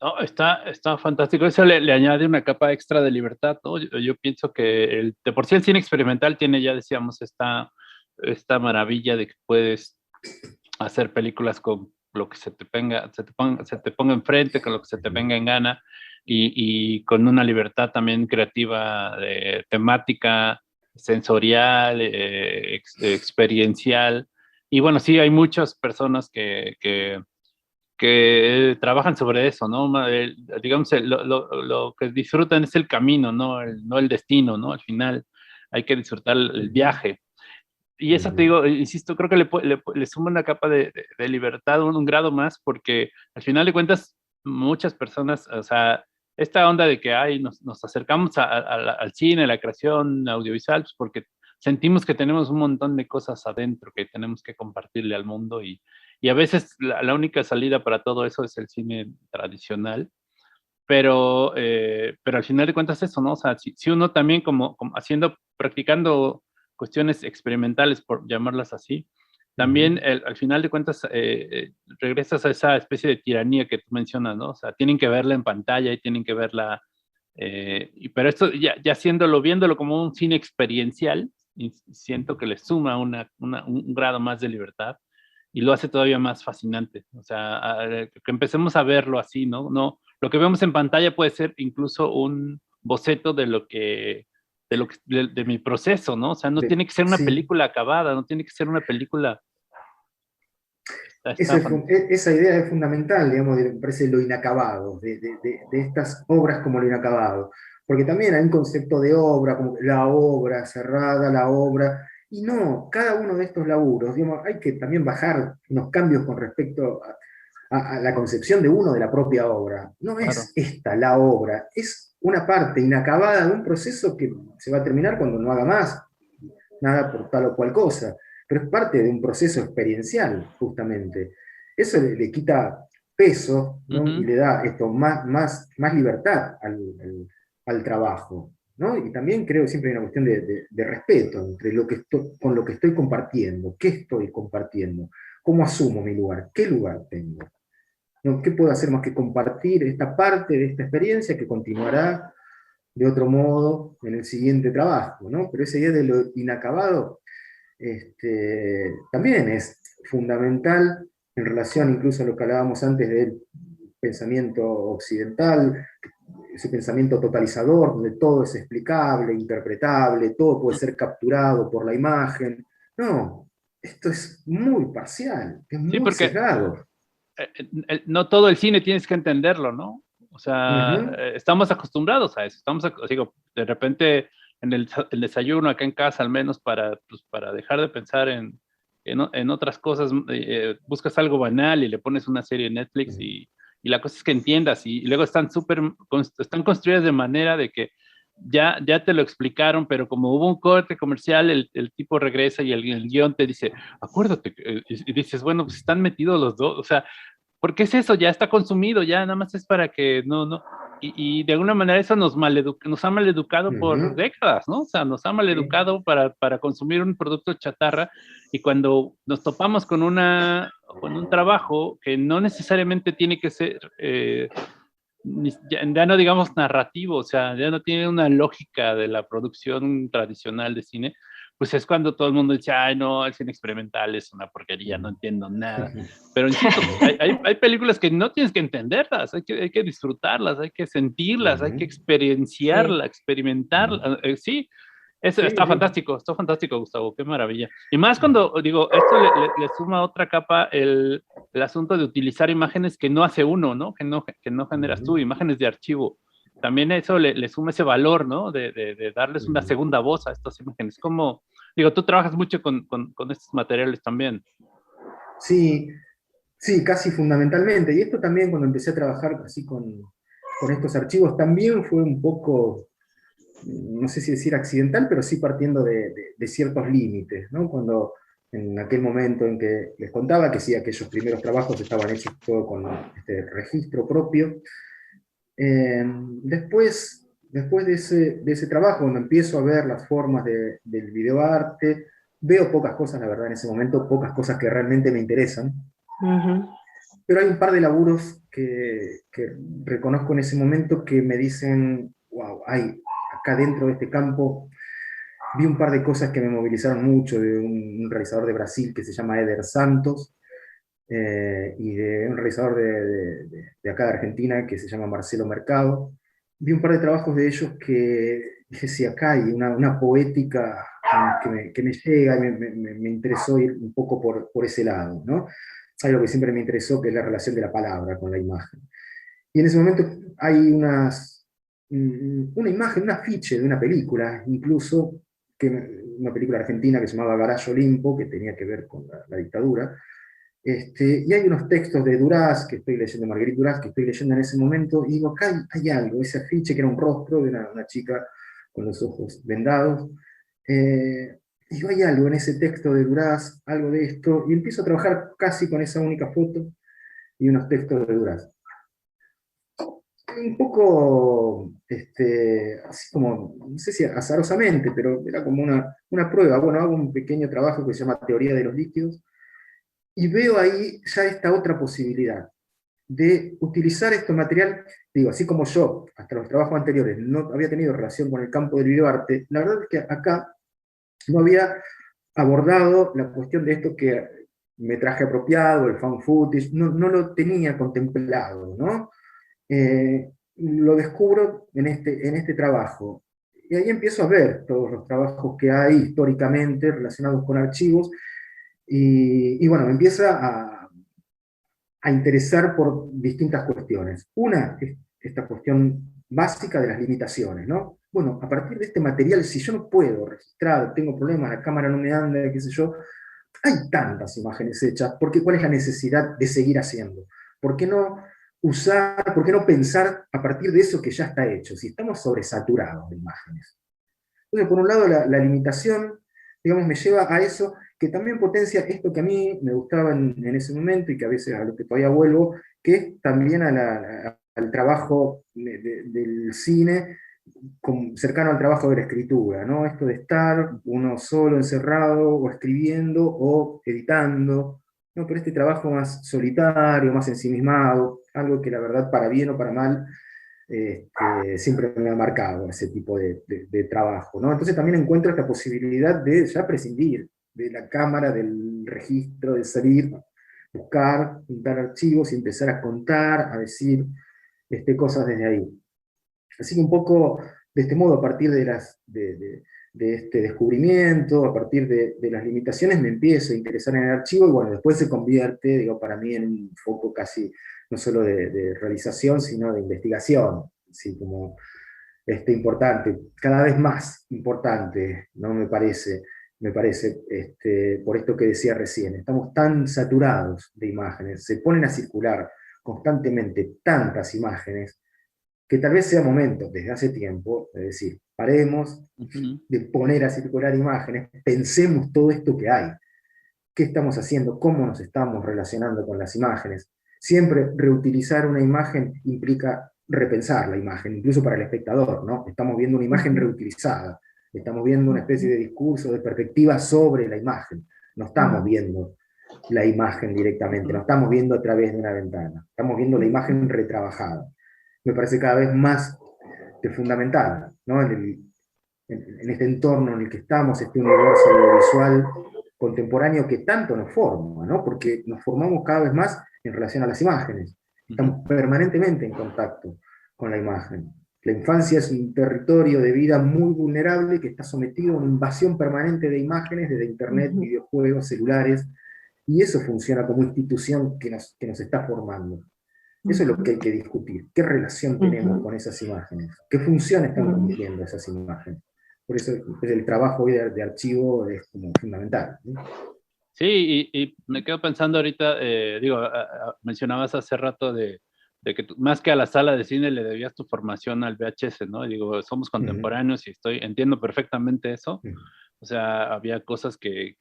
Speaker 6: No, está fantástico. Eso le añade una capa extra de libertad, ¿no? Yo pienso que de por sí el cine experimental tiene, ya decíamos, esta maravilla de que puedes hacer películas con lo que se te ponga enfrente, con lo que se te venga en gana, y con una libertad también creativa, temática, sensorial, experiencial. Y bueno, sí, hay muchas personas que trabajan sobre eso, ¿no? Digamos, lo que disfrutan es el camino, ¿no? No el destino, ¿no? Al final hay que disfrutar el viaje. Y eso te digo, insisto, creo que le suma una capa de libertad, un grado más, porque al final de cuentas, muchas personas, o sea, esta onda de que nos acercamos al cine, a la creación audiovisual, pues porque sentimos que tenemos un montón de cosas adentro que tenemos que compartirle al mundo, y a veces la única salida para todo eso es el cine tradicional, pero al final de cuentas eso, ¿no? O sea, si uno también como practicando cuestiones experimentales, por llamarlas así, también al final de cuentas regresas a esa especie de tiranía que tú mencionas, ¿no? O sea, tienen que verla en pantalla y tienen que verla, pero esto ya viéndolo como un cine experiencial, y siento que le suma un grado más de libertad y lo hace todavía más fascinante. O sea, que empecemos a verlo así, ¿no? No, lo que vemos en pantalla puede ser incluso un boceto de mi proceso, ¿no? O sea, no tiene que ser una película acabada, no tiene que ser una película.
Speaker 8: Esa idea es fundamental, digamos, me parece lo inacabado, de estas obras como lo inacabado. Porque también hay un concepto de obra, como la obra cerrada, la obra. Y no, cada uno de estos laburos, digamos, hay que también bajar unos cambios con respecto a la concepción de uno de la propia obra. No es esta la obra, es una parte inacabada de un proceso que se va a terminar cuando no haga más nada por tal o cual cosa, pero es parte de un proceso experiencial, justamente. Eso le quita peso, ¿no? Y le da esto, más libertad al trabajo, ¿no? Y también creo que siempre hay una cuestión de respeto entre con lo que estoy compartiendo, qué estoy compartiendo, cómo asumo mi lugar, qué lugar tengo. ¿No? ¿Qué puedo hacer más que compartir esta parte de esta experiencia que continuará de otro modo en el siguiente trabajo, ¿no? Pero esa idea de lo inacabado también es fundamental en relación incluso a lo que hablábamos antes del pensamiento occidental, ese pensamiento totalizador, donde todo es explicable, interpretable, todo puede ser capturado por la imagen. No, esto es muy parcial, es muy sesgado.
Speaker 6: no todo el cine tienes que entenderlo, ¿no? O sea, estamos acostumbrados a eso. Digo, de repente en el desayuno acá en casa, al menos pues, para dejar de pensar en otras cosas, buscas algo banal y le pones una serie en Netflix y la cosa es que entiendas y luego están construidas de manera de que ya te lo explicaron, pero como hubo un corte comercial, el tipo regresa y el guión te dice, acuérdate, y dices, bueno, pues están metidos los dos, o sea, porque es eso, ya está consumido, ya nada más es para que no, y de alguna manera eso nos ha maleducado por décadas, ¿no? O sea, nos ha maleducado para consumir un producto chatarra, y cuando nos topamos con un trabajo que no necesariamente tiene que ser, ya no digamos narrativo, o sea, ya no tiene una lógica de la producción tradicional de cine, pues es cuando todo el mundo dice, ay, no, el cine experimental es una porquería, no entiendo nada. Pero insisto, hay películas que no tienes que entenderlas, hay que disfrutarlas, hay que sentirlas, hay que experienciarlas, experimentarlas. Sí, eso está fantástico, Gustavo, qué maravilla. Y más cuando, digo, esto le suma otra capa el asunto de utilizar imágenes que no hace uno, ¿no? Que no generas tú, imágenes de archivo. También eso le suma ese valor, ¿no? De darles una segunda voz a estas imágenes. Como, digo, tú trabajas mucho con estos materiales también.
Speaker 8: Sí, sí, casi fundamentalmente. Y esto también cuando empecé a trabajar así con estos archivos, también fue un poco, no sé si decir accidental, pero sí partiendo de ciertos límites, ¿no? Cuando en aquel momento en que les contaba que sí, aquellos primeros trabajos estaban hechos todo con este registro propio. Después de ese trabajo, cuando empiezo a ver las formas del videoarte, veo pocas cosas, la verdad, en ese momento, pocas cosas que realmente me interesan. Pero hay un par de laburos que reconozco en ese momento que me dicen, wow, acá dentro de este campo, vi un par de cosas que me movilizaron mucho, de un realizador de Brasil que se llama Eder Santos, y de un realizador de acá de Argentina que se llama Marcelo Mercado. Vi un par de trabajos de ellos que dije, sí, acá hay una poética que me llega y me interesó ir un poco por ese lado, ¿no? Algo que siempre me interesó, que es la relación de la palabra con la imagen. Y en ese momento hay una imagen, un afiche de una película, incluso, una película argentina que se llamaba Garage Olimpo, que tenía que ver con la dictadura. Y hay unos textos de Duras, que estoy leyendo, Marguerite Duras, que estoy leyendo en ese momento, y digo, acá hay algo, ese afiche que era un rostro de una chica con los ojos vendados. Y digo, hay algo en ese texto de Duras, algo de esto, y empiezo a trabajar casi con esa única foto y unos textos de Duras. Un poco, así como, no sé si azarosamente, pero era como una prueba. Bueno, hago un pequeño trabajo que se llama Teoría de los líquidos, y veo ahí ya esta otra posibilidad de utilizar este material, digo, así como yo, hasta los trabajos anteriores, no había tenido relación con el campo del videoarte, la verdad es que acá no había abordado la cuestión de esto que metraje apropiado, el found footage, no lo tenía contemplado, ¿no? Lo descubro en este trabajo. Y ahí empiezo a ver todos los trabajos que hay históricamente relacionados con archivos, y bueno, me empieza a interesar por distintas cuestiones. Una es esta cuestión básica de las limitaciones, ¿no? Bueno, a partir de este material, si yo no puedo registrar, tengo problemas, la cámara no me anda, qué sé yo, hay tantas imágenes hechas, porque ¿cuál es la necesidad de seguir haciendo? ¿Por qué no usar, por qué no pensar a partir de eso que ya está hecho? Si estamos sobresaturados de imágenes. Entonces, por un lado, la limitación, digamos, me lleva a eso, que también potencia esto que a mí me gustaba en ese momento, y que a veces a lo que todavía vuelvo, que es también al trabajo del cine, cercano al trabajo de la escritura, ¿no? Esto de estar uno solo, encerrado, o escribiendo, o editando, ¿no? Pero este trabajo más solitario, más ensimismado, algo que la verdad, para bien o para mal, siempre me ha marcado ese tipo de trabajo, ¿no? Entonces también encuentro esta posibilidad de ya prescindir de la cámara, del registro, de salir, buscar, juntar archivos y empezar a contar, a decir cosas desde ahí. Así que un poco de este modo, a partir de de este descubrimiento, a partir de las limitaciones, me empiezo a interesar en el archivo, y bueno, después se convierte, digo, para mí en un foco casi, no solo de realización, sino de investigación, así como importante, cada vez más importante, ¿no? Me parece, por esto que decía recién, estamos tan saturados de imágenes, se ponen a circular constantemente tantas imágenes, que tal vez sea momento, desde hace tiempo, de decir, paremos de poner a circular imágenes, pensemos todo esto que hay, qué estamos haciendo, cómo nos estamos relacionando con las imágenes. Siempre reutilizar una imagen implica repensar la imagen, incluso para el espectador, ¿no? Estamos viendo una imagen reutilizada, estamos viendo una especie de discurso, de perspectiva sobre la imagen, no estamos viendo la imagen directamente, no estamos viendo a través de una ventana, estamos viendo la imagen retrabajada. Me parece cada vez más fundamental, ¿no? En este entorno en el que estamos, este universo audiovisual contemporáneo que tanto nos forma, ¿no? Porque nos formamos cada vez más en relación a las imágenes. Estamos permanentemente en contacto con la imagen. La infancia es un territorio de vida muy vulnerable que está sometido a una invasión permanente de imágenes desde internet, videojuegos, celulares, y eso funciona como institución que nos está formando. Eso es lo que hay que discutir. ¿Qué relación tenemos con esas imágenes? ¿Qué función están cumpliendo esas imágenes? Por eso el trabajo hoy de archivo es como fundamental, ¿no?
Speaker 6: Sí, y me quedo pensando ahorita, mencionabas hace rato de que más que a la sala de cine le debías tu formación al VHS, ¿no? Y digo, somos contemporáneos y entiendo perfectamente eso. O sea, había cosas que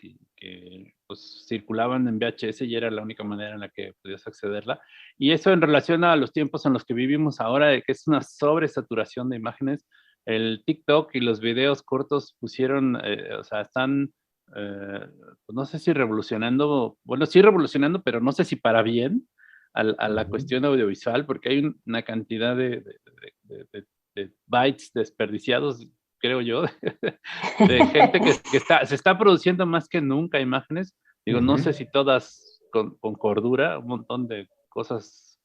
Speaker 6: pues, circulaban en VHS y era la única manera en la que podías accederla. Y eso en relación a los tiempos en los que vivimos ahora, de que es una sobresaturación de imágenes. El TikTok y los videos cortos pusieron, o sea, están, pues no sé si revolucionando, bueno, sí revolucionando, pero no sé si para bien a la cuestión audiovisual, porque hay una cantidad de bytes desperdiciados, creo yo, de gente que se está produciendo más que nunca imágenes. Digo, no sé si todas con cordura, un montón de cosas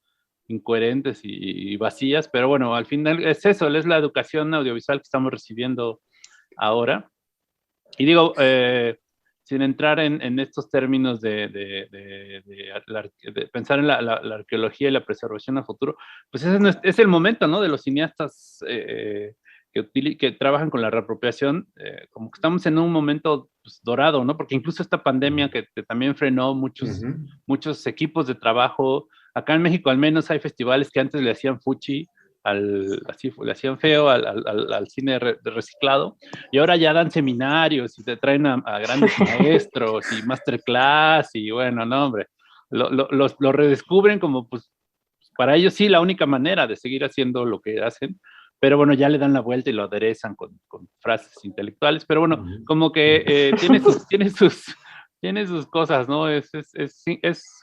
Speaker 6: incoherentes y vacías, pero bueno, al final es eso, es la educación audiovisual que estamos recibiendo ahora. Y digo, sin entrar en estos términos de pensar en la arqueología y la preservación a futuro, pues es el momento, ¿no? De los cineastas que trabajan con la reapropiación, como que estamos en un momento pues, dorado, ¿no? Porque incluso esta pandemia que también frenó muchos equipos de trabajo. Acá en México al menos hay festivales que antes le hacían fuchi, le hacían feo al cine reciclado, y ahora ya dan seminarios y te traen a grandes maestros y masterclass, y bueno, no, hombre, lo redescubren como, pues, para ellos sí, la única manera de seguir haciendo lo que hacen, pero bueno, ya le dan la vuelta y lo aderezan con frases intelectuales, pero bueno, como que tiene sus cosas, ¿no? Es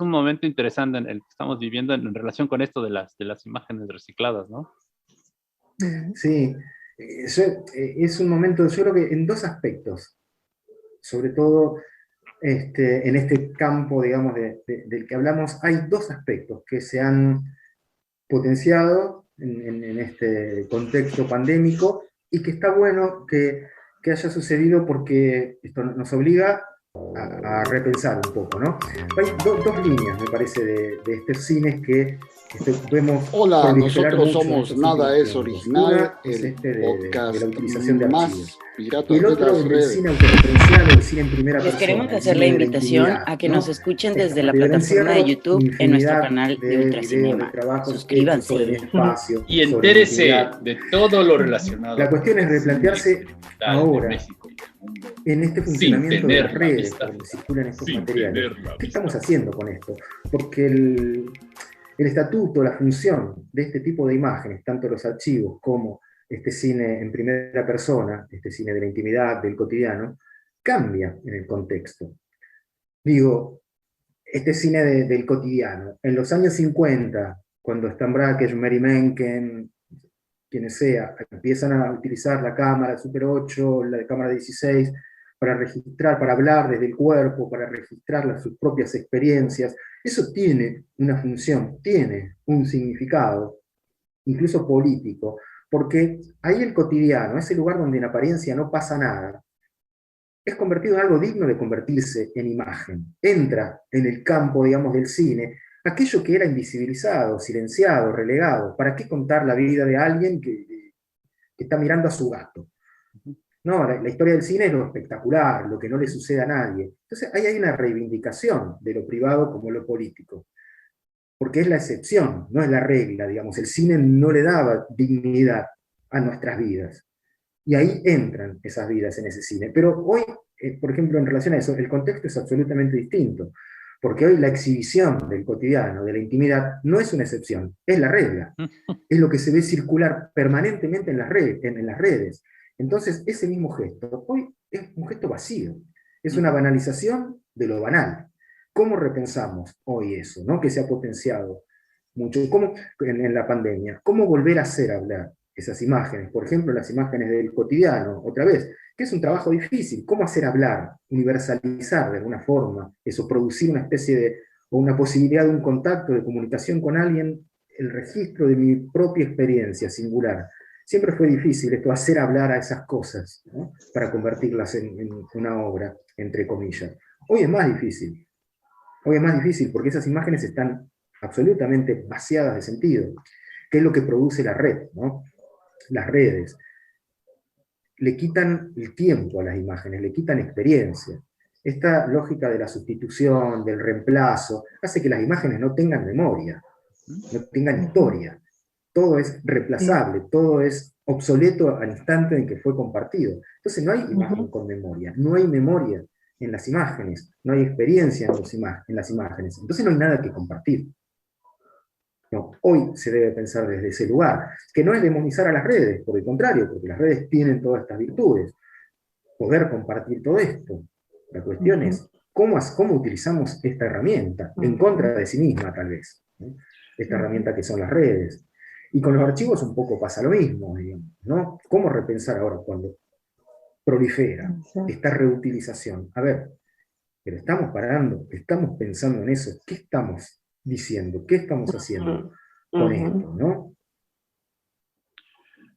Speaker 6: un momento interesante en el que estamos viviendo en relación con esto de las imágenes recicladas, ¿no?
Speaker 8: Sí, es un momento, yo creo que en dos aspectos, sobre todo en este campo, digamos, del que hablamos, hay dos aspectos que se han potenciado en este contexto pandémico, y que está bueno que haya sucedido porque esto nos obliga a repensar un poco, ¿no? Hay dos líneas, me parece, de estos cines que vemos.
Speaker 3: Hola, nosotros somos Nada es Original, el podcast
Speaker 8: de la utilización de
Speaker 3: más
Speaker 8: archivos.
Speaker 3: pirata
Speaker 8: Y el
Speaker 3: de
Speaker 8: otro,
Speaker 3: las
Speaker 8: el del
Speaker 3: redes.
Speaker 8: cine autorreferencial, el cine en primera persona.
Speaker 9: Les queremos
Speaker 8: el
Speaker 9: hacer
Speaker 8: cine
Speaker 9: la
Speaker 8: de
Speaker 9: invitación
Speaker 8: intimidad,
Speaker 9: a que
Speaker 8: ¿no?
Speaker 9: nos escuchen desde la
Speaker 8: Del
Speaker 9: plataforma de
Speaker 8: encierro,
Speaker 9: YouTube en nuestro
Speaker 8: infinidad
Speaker 9: canal de
Speaker 8: videos,
Speaker 9: Ultracinema.
Speaker 8: de trabajos sobre el
Speaker 9: Suscríbanse.
Speaker 8: espacio,
Speaker 10: Y
Speaker 8: sobre
Speaker 10: entérese
Speaker 8: intimidad.
Speaker 10: de todo lo relacionado.
Speaker 8: La cuestión es replantearse ahora, en este funcionamiento de las redes,
Speaker 10: vista,
Speaker 8: donde circulan estos
Speaker 10: sin
Speaker 8: materiales.
Speaker 10: tener la
Speaker 8: ¿Qué
Speaker 10: vista.
Speaker 8: estamos haciendo con esto? Porque el estatuto, la función de este tipo de imágenes, tanto los archivos como este cine en primera persona, este cine de la intimidad, del cotidiano, cambia en el contexto. Digo, este cine del cotidiano, en los años 50, cuando Stan Brakhage, Mary Menken, quienes sea, empiezan a utilizar la cámara Super 8, la de cámara 16, para registrar, para hablar desde el cuerpo, para registrar sus propias experiencias. Eso tiene una función, tiene un significado, incluso político, porque ahí el cotidiano, ese lugar donde en apariencia no pasa nada, es convertido en algo digno de convertirse en imagen. Entra en el campo, digamos, del cine, aquello que era invisibilizado, silenciado, relegado. ¿Para qué contar la vida de alguien que está mirando a su gato? No, la historia del cine es lo espectacular, lo que no le sucede a nadie. Entonces ahí hay una reivindicación de lo privado como lo político, porque es la excepción, no es la regla, digamos. El cine no le daba dignidad a nuestras vidas. Y ahí entran esas vidas en ese cine. Pero hoy, por ejemplo, en relación a eso, el contexto es absolutamente distinto. Porque hoy la exhibición del cotidiano, de la intimidad, no es una excepción, es la regla. Es lo que se ve circular permanentemente en las redes. Entonces, ese mismo gesto, hoy es un gesto vacío. Es una banalización de lo banal. ¿Cómo repensamos hoy eso, ¿no? Que se ha potenciado mucho? ¿Cómo, en la pandemia, cómo volver a hacer hablar esas imágenes? Por ejemplo, las imágenes del cotidiano, otra vez, que es un trabajo difícil. ¿Cómo hacer hablar, universalizar de alguna forma eso, producir una especie de, o una posibilidad de un contacto, de comunicación con alguien, el registro de mi propia experiencia singular? Siempre fue difícil esto, hacer hablar a esas cosas, ¿no? Para convertirlas en una obra, entre comillas. Hoy es más difícil. Hoy es más difícil porque esas imágenes están absolutamente vaciadas de sentido. ¿Qué es lo que produce la red, ¿no? Las redes le quitan el tiempo a las imágenes, le quitan experiencia. Esta lógica de la sustitución, del reemplazo, hace que las imágenes no tengan memoria, no tengan historia. Todo es reemplazable, todo es obsoleto al instante en que fue compartido. Entonces no hay imagen con memoria, no hay memoria en las imágenes, no hay experiencia en las imágenes. Entonces no hay nada que compartir. No, hoy se debe pensar desde ese lugar, que no es demonizar a las redes, por el contrario, porque las redes tienen todas estas virtudes, poder compartir todo esto. La cuestión es cómo utilizamos esta herramienta, en contra de sí misma tal vez, ¿no? Esta herramienta que son las redes. Y con los archivos un poco pasa lo mismo, digamos, ¿no? ¿Cómo repensar ahora cuando prolifera esta reutilización? A ver, pero estamos parando, estamos pensando en eso, ¿qué estamos diciendo? ¿Qué estamos haciendo con esto, no?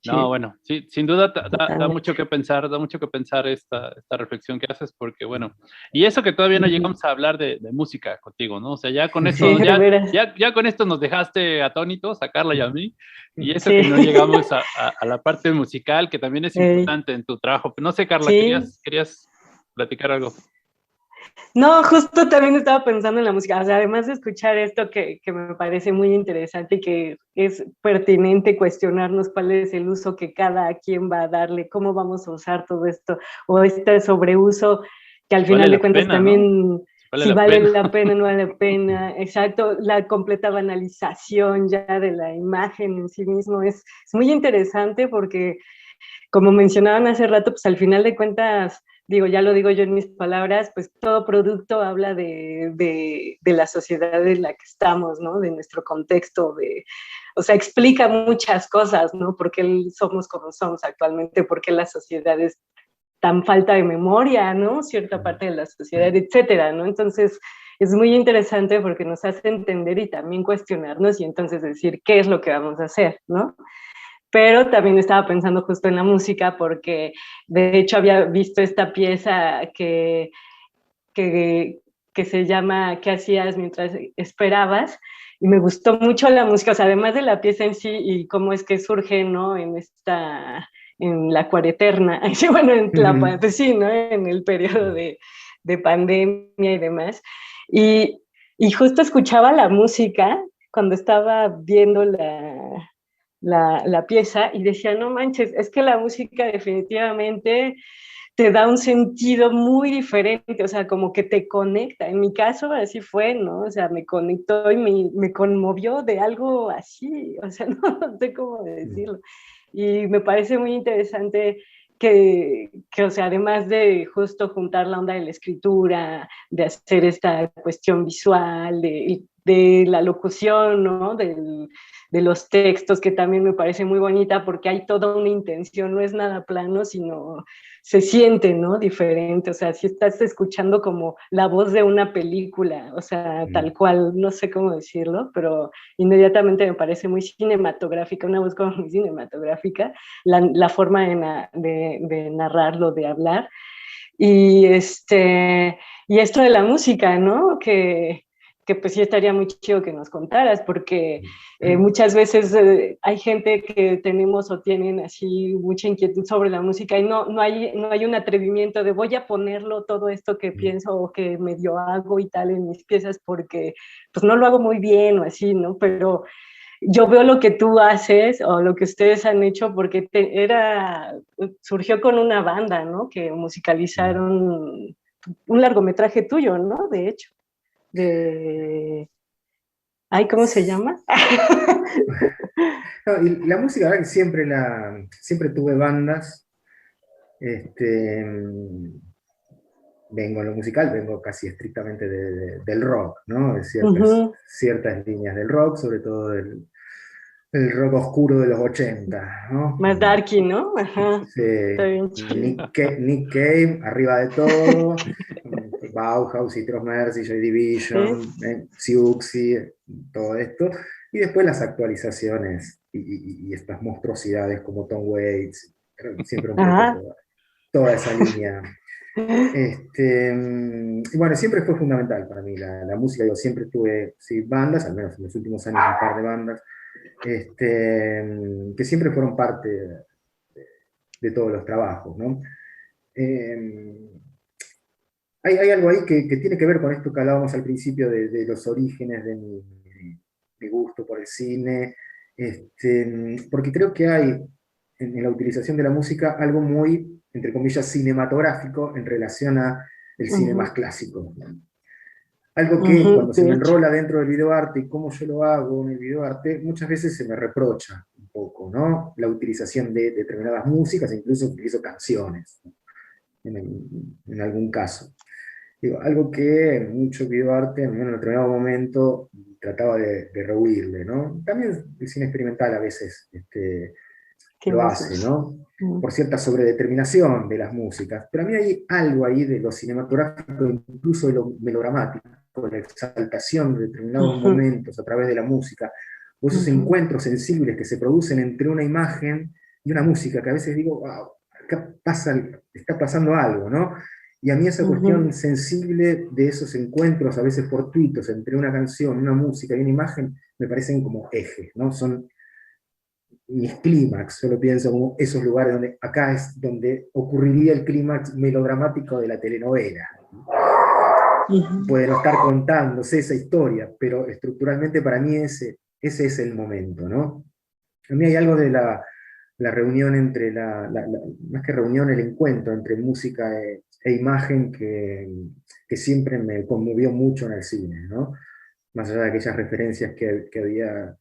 Speaker 6: No, bueno, sí, sin duda da mucho que pensar, esta reflexión que haces, porque bueno, y eso que todavía no llegamos a hablar de música contigo, ¿no? O sea, ya con eso, ya con esto nos dejaste atónitos, a Carla y a mí, y eso que no llegamos a la parte musical, que también es importante en tu trabajo. No sé, Carla, ¿querías platicar algo?
Speaker 7: No, justo también estaba pensando en la música, o sea, además de escuchar esto que me parece muy interesante y que es pertinente cuestionarnos cuál es el uso que cada quien va a darle, cómo vamos a usar todo esto, o este sobreuso que al final de cuentas también, ¿no? Si vale la pena, no vale la pena, exacto, la completa banalización ya de la imagen en sí mismo es muy interesante porque, como mencionaban hace rato, pues al final de cuentas, digo, ya lo digo yo en mis palabras, pues todo producto habla de la sociedad en la que estamos, ¿no? De nuestro contexto, o sea, explica muchas cosas, ¿no? ¿Por qué somos como somos actualmente? ¿Por qué la sociedad es tan falta de memoria, ¿no? Cierta parte de la sociedad, etcétera, ¿no? Entonces, es muy interesante porque nos hace entender y también cuestionarnos y entonces decir qué es lo que vamos a hacer, ¿no? Pero también estaba pensando justo en la música porque de hecho había visto esta pieza que se llama ¿Qué hacías mientras esperabas? Y me gustó mucho la música, o sea, además de la pieza en sí y cómo es que surge, ¿no? En la cuareterna, bueno, pues sí, ¿no? En el periodo de pandemia y demás. Y justo escuchaba la música cuando estaba viendo la pieza y decía, no manches, es que la música definitivamente te da un sentido muy diferente, o sea, como que te conecta. En mi caso así fue, ¿no? O sea, me conectó y me conmovió de algo así, o sea, no sé cómo decirlo. Y me parece muy interesante que, o sea, además de justo juntar la onda de la escritura, de hacer esta cuestión visual, de la locución, ¿no? los textos, que también me parece muy bonita porque hay toda una intención, no es nada plano, sino se siente, ¿no? Diferente, o sea, si estás escuchando como la voz de una película, o sea, tal cual, no sé cómo decirlo, pero inmediatamente me parece muy cinematográfica, una voz como muy cinematográfica, la forma de narrarlo, de hablar. Y, y esto de la música, ¿no? Que pues sí estaría muy chido que nos contaras, porque muchas veces hay gente que tenemos o tienen así mucha inquietud sobre la música y no hay un atrevimiento de voy a ponerlo todo esto que pienso o que medio hago y tal en mis piezas porque pues no lo hago muy bien o así, ¿no? Pero yo veo lo que tú haces o lo que ustedes han hecho porque surgió con una banda, ¿no? Que musicalizaron un largometraje tuyo, ¿no? De hecho. Ay, ¿cómo se llama?
Speaker 8: No, y la música, la verdad que siempre tuve bandas. Vengo en lo musical, vengo casi estrictamente del rock, ¿no? De ciertas líneas del rock, sobre todo el rock oscuro de los 80, ¿no?
Speaker 7: Más darky, ¿no? Ajá.
Speaker 8: Sí,
Speaker 7: Está bien chido.
Speaker 8: Nick Cave, arriba de todo, Bauhaus, Citrus Mercy, Joy Division, Siouxsie, todo esto, y después las actualizaciones y estas monstruosidades como Tom Waits, siempre un poco toda esa línea. Y bueno, siempre fue fundamental para mí la música, yo siempre tuve bandas, al menos en los últimos años un par de bandas, que siempre fueron parte de todos los trabajos, ¿no? Hay algo ahí que tiene que ver con esto que hablábamos al principio de los orígenes de mi gusto por el cine, porque creo que hay en la utilización de la música algo muy, entre comillas, cinematográfico en relación a el cine más clásico, ¿no? Algo que cuando se me enrola dentro del videoarte y cómo yo lo hago en el videoarte, muchas veces se me reprocha un poco, ¿no? La utilización de determinadas músicas, e incluso utilizo canciones, ¿no? En algún caso. Digo, algo que mucho videoarte, en un determinado momento, trataba de rehuirle, ¿no? También el cine experimental a veces lo hace, ¿no? Por cierta sobredeterminación de las músicas. Pero a mí hay algo ahí de lo cinematográfico, incluso de lo melodramático, la exaltación de determinados momentos a través de la música, o esos encuentros sensibles que se producen entre una imagen y una música, que a veces digo, wow, acá está pasando algo, ¿no? Y a mí esa cuestión sensible de esos encuentros, a veces fortuitos, entre una canción, una música y una imagen, me parecen como ejes, ¿no? Son mis clímax, yo lo pienso como esos lugares donde acá es donde ocurriría el clímax melodramático de la telenovela. Puede no estar contándose esa historia, pero estructuralmente para mí ese es el momento, ¿no? A mí hay algo de la reunión entre más que reunión, el encuentro entre música e imagen que siempre me conmovió mucho en el cine, ¿no? Más allá de aquellas referencias que había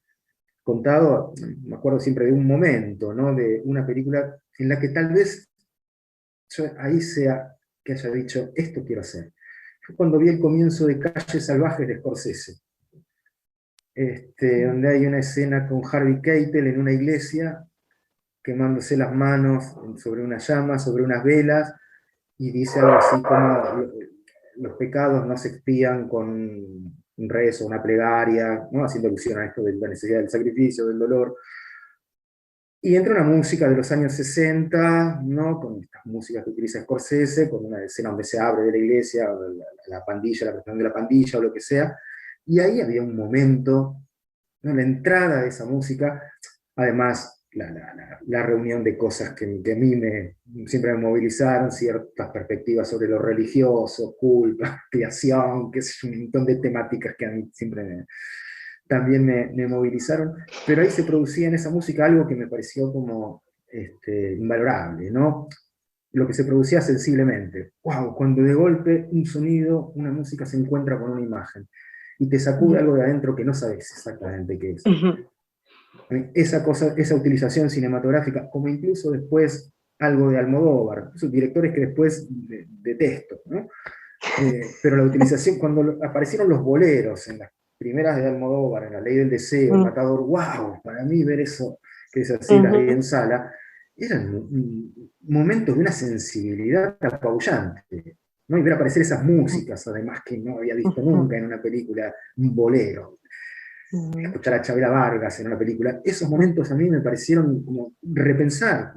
Speaker 8: contado, me acuerdo siempre de un momento, ¿no? De una película en la que tal vez yo ahí sea que haya dicho, esto quiero hacer. Fue cuando vi el comienzo de Calles Salvajes de Scorsese, donde hay una escena con Harvey Keitel en una iglesia, quemándose las manos sobre una llama, sobre unas velas, y dice algo así como, los pecados no se expían con un rezo, una plegaria, ¿no? Haciendo alusión a esto de la necesidad del sacrificio, del dolor. Y entra una música de los años 60, ¿no? Con estas músicas que utiliza Scorsese, con una escena donde se abre de la iglesia, la pandilla, la presión de la pandilla o lo que sea, y ahí había un momento, ¿no? La entrada de esa música, además la reunión de cosas que a mí siempre me movilizaron, ciertas perspectivas sobre lo religioso, culpa, expiación, que es un montón de temáticas que a mí siempre también me movilizaron, pero ahí se producía en esa música algo que me pareció como invalorable, ¿no? Lo que se producía sensiblemente. ¡Wow! Cuando de golpe un sonido, una música se encuentra con una imagen y te sacude algo de adentro que no sabes exactamente qué es. Esa utilización cinematográfica, como incluso después algo de Almodóvar, esos directores que después detesto, ¿no? Pero la utilización, cuando aparecieron los boleros en primeras de Almodóvar, en La Ley del Deseo, El Matador, wow, para mí ver eso, que es así, la vi en sala, eran momentos de una sensibilidad apabullante, ¿no? Y ver aparecer esas músicas, además que no había visto nunca en una película, un bolero, escuchar a Chavela Vargas en una película, esos momentos a mí me parecieron como repensar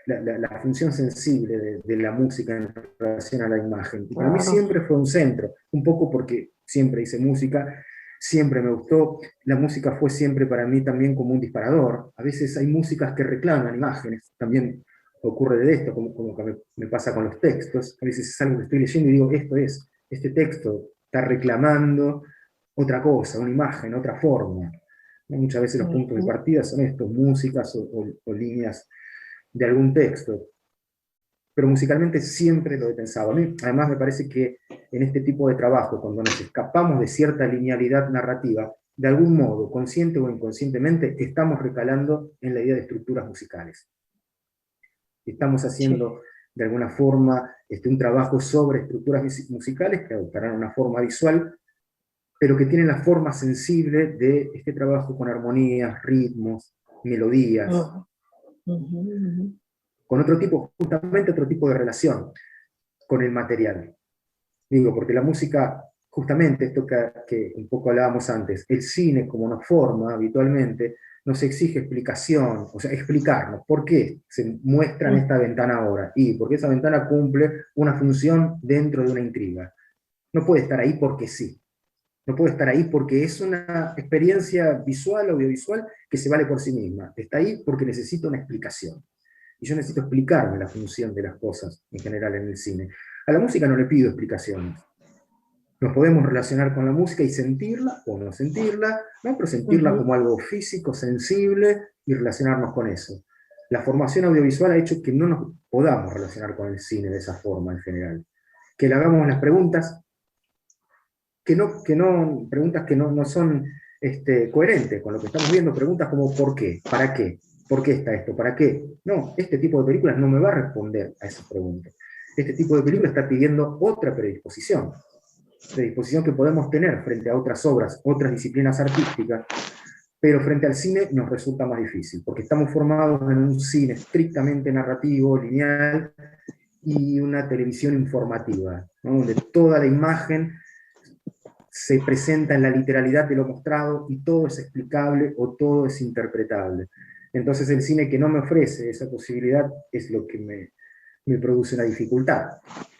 Speaker 8: la función sensible de la música en relación a la imagen. Y para mí siempre fue un centro, un poco porque siempre hice música, siempre me gustó, la música fue siempre para mí también como un disparador. A veces hay músicas que reclaman imágenes, también ocurre de esto, como que me pasa con los textos, a veces es algo que estoy leyendo y digo, este texto está reclamando otra cosa, una imagen, otra forma. Muchas veces los puntos de partida son estos, músicas o líneas de algún texto, pero musicalmente siempre lo he pensado. A mí, además, me parece que en este tipo de trabajo, cuando nos escapamos de cierta linealidad narrativa, de algún modo, consciente o inconscientemente, estamos recalando en la idea de estructuras musicales. Estamos haciendo, de alguna forma, un trabajo sobre estructuras musicales que adoptarán una forma visual, pero que tienen la forma sensible de este trabajo con armonías, ritmos, melodías, con justamente otro tipo de relación con el material. Digo, porque la música, justamente esto que un poco hablábamos antes, el cine como nos forma habitualmente, nos exige explicación, o sea, explicarnos por qué se muestra en esta ventana ahora, y porque esa ventana cumple una función dentro de una intriga. No puede estar ahí porque sí. No puede estar ahí porque es una experiencia visual, audiovisual, que se vale por sí misma. Está ahí porque necesita una explicación. Y yo necesito explicarme la función de las cosas en general en el cine. A la música no le pido explicaciones. Nos podemos relacionar con la música y sentirla o no sentirla, ¿no? Pero sentirla como algo físico, sensible, y relacionarnos con eso. La formación audiovisual ha hecho que no nos podamos relacionar con el cine de esa forma en general. Que le hagamos las preguntas preguntas que no son coherentes con lo que estamos viendo, preguntas como ¿por qué? ¿Para qué? ¿Por qué está esto? ¿Para qué? No, este tipo de películas no me va a responder a esas preguntas. Este tipo de películas está pidiendo otra predisposición que podemos tener frente a otras obras, otras disciplinas artísticas, pero frente al cine nos resulta más difícil, porque estamos formados en un cine estrictamente narrativo, lineal, y una televisión informativa, ¿no? Donde toda la imagen se presenta en la literalidad de lo mostrado y todo es explicable o todo es interpretable. Entonces el cine que no me ofrece esa posibilidad es lo que me produce una dificultad.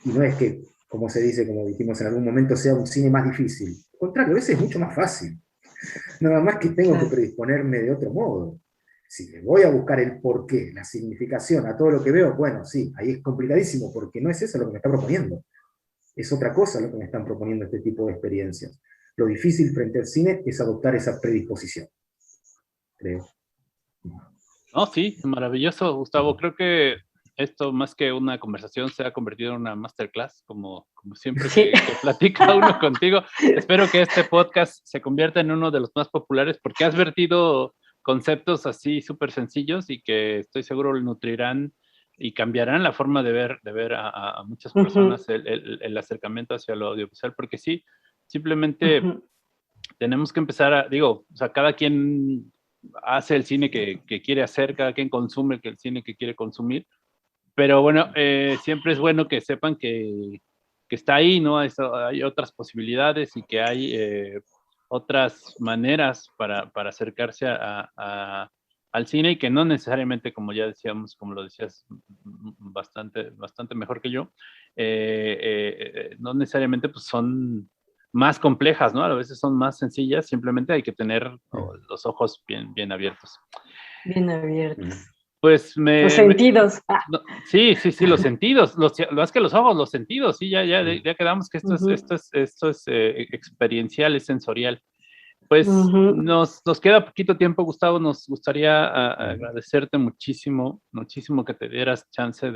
Speaker 8: Y no es que, como se dice, como dijimos en algún momento, sea un cine más difícil. Al contrario, a veces es mucho más fácil. Nada más que tengo que predisponerme de otro modo. Si le voy a buscar el porqué, la significación a todo lo que veo, bueno, sí, ahí es complicadísimo, porque no es eso lo que me está proponiendo. Es otra cosa lo que me están proponiendo este tipo de experiencias. Lo difícil frente al cine es adoptar esa predisposición, creo.
Speaker 6: No, sí, maravilloso, Gustavo. Creo que esto, más que una conversación, se ha convertido en una masterclass, como siempre que platica uno contigo. Espero que este podcast se convierta en uno de los más populares, porque has vertido conceptos así súper sencillos y que estoy seguro nutrirán y cambiarán la forma de ver a muchas personas el acercamiento hacia lo audiovisual, porque sí, simplemente tenemos que empezar o sea, cada quien hace el cine que quiere hacer, cada quien consume el cine que quiere consumir, pero bueno, siempre es bueno que sepan que está ahí, ¿no? Hay otras posibilidades y que hay otras maneras para acercarse al cine, y que no necesariamente, como ya decíamos, como lo decías bastante mejor que yo, no necesariamente pues son más complejas, ¿no? A veces son más sencillas, simplemente hay que tener los ojos bien abiertos.
Speaker 7: Bien abiertos.
Speaker 6: Pues
Speaker 7: los sentidos.
Speaker 6: Sí, los sentidos. Es que los ojos, los sentidos, sí, ya quedamos que esto es experiencial, es sensorial. Pues nos queda poquito tiempo, Gustavo. Nos gustaría agradecerte muchísimo que te dieras chance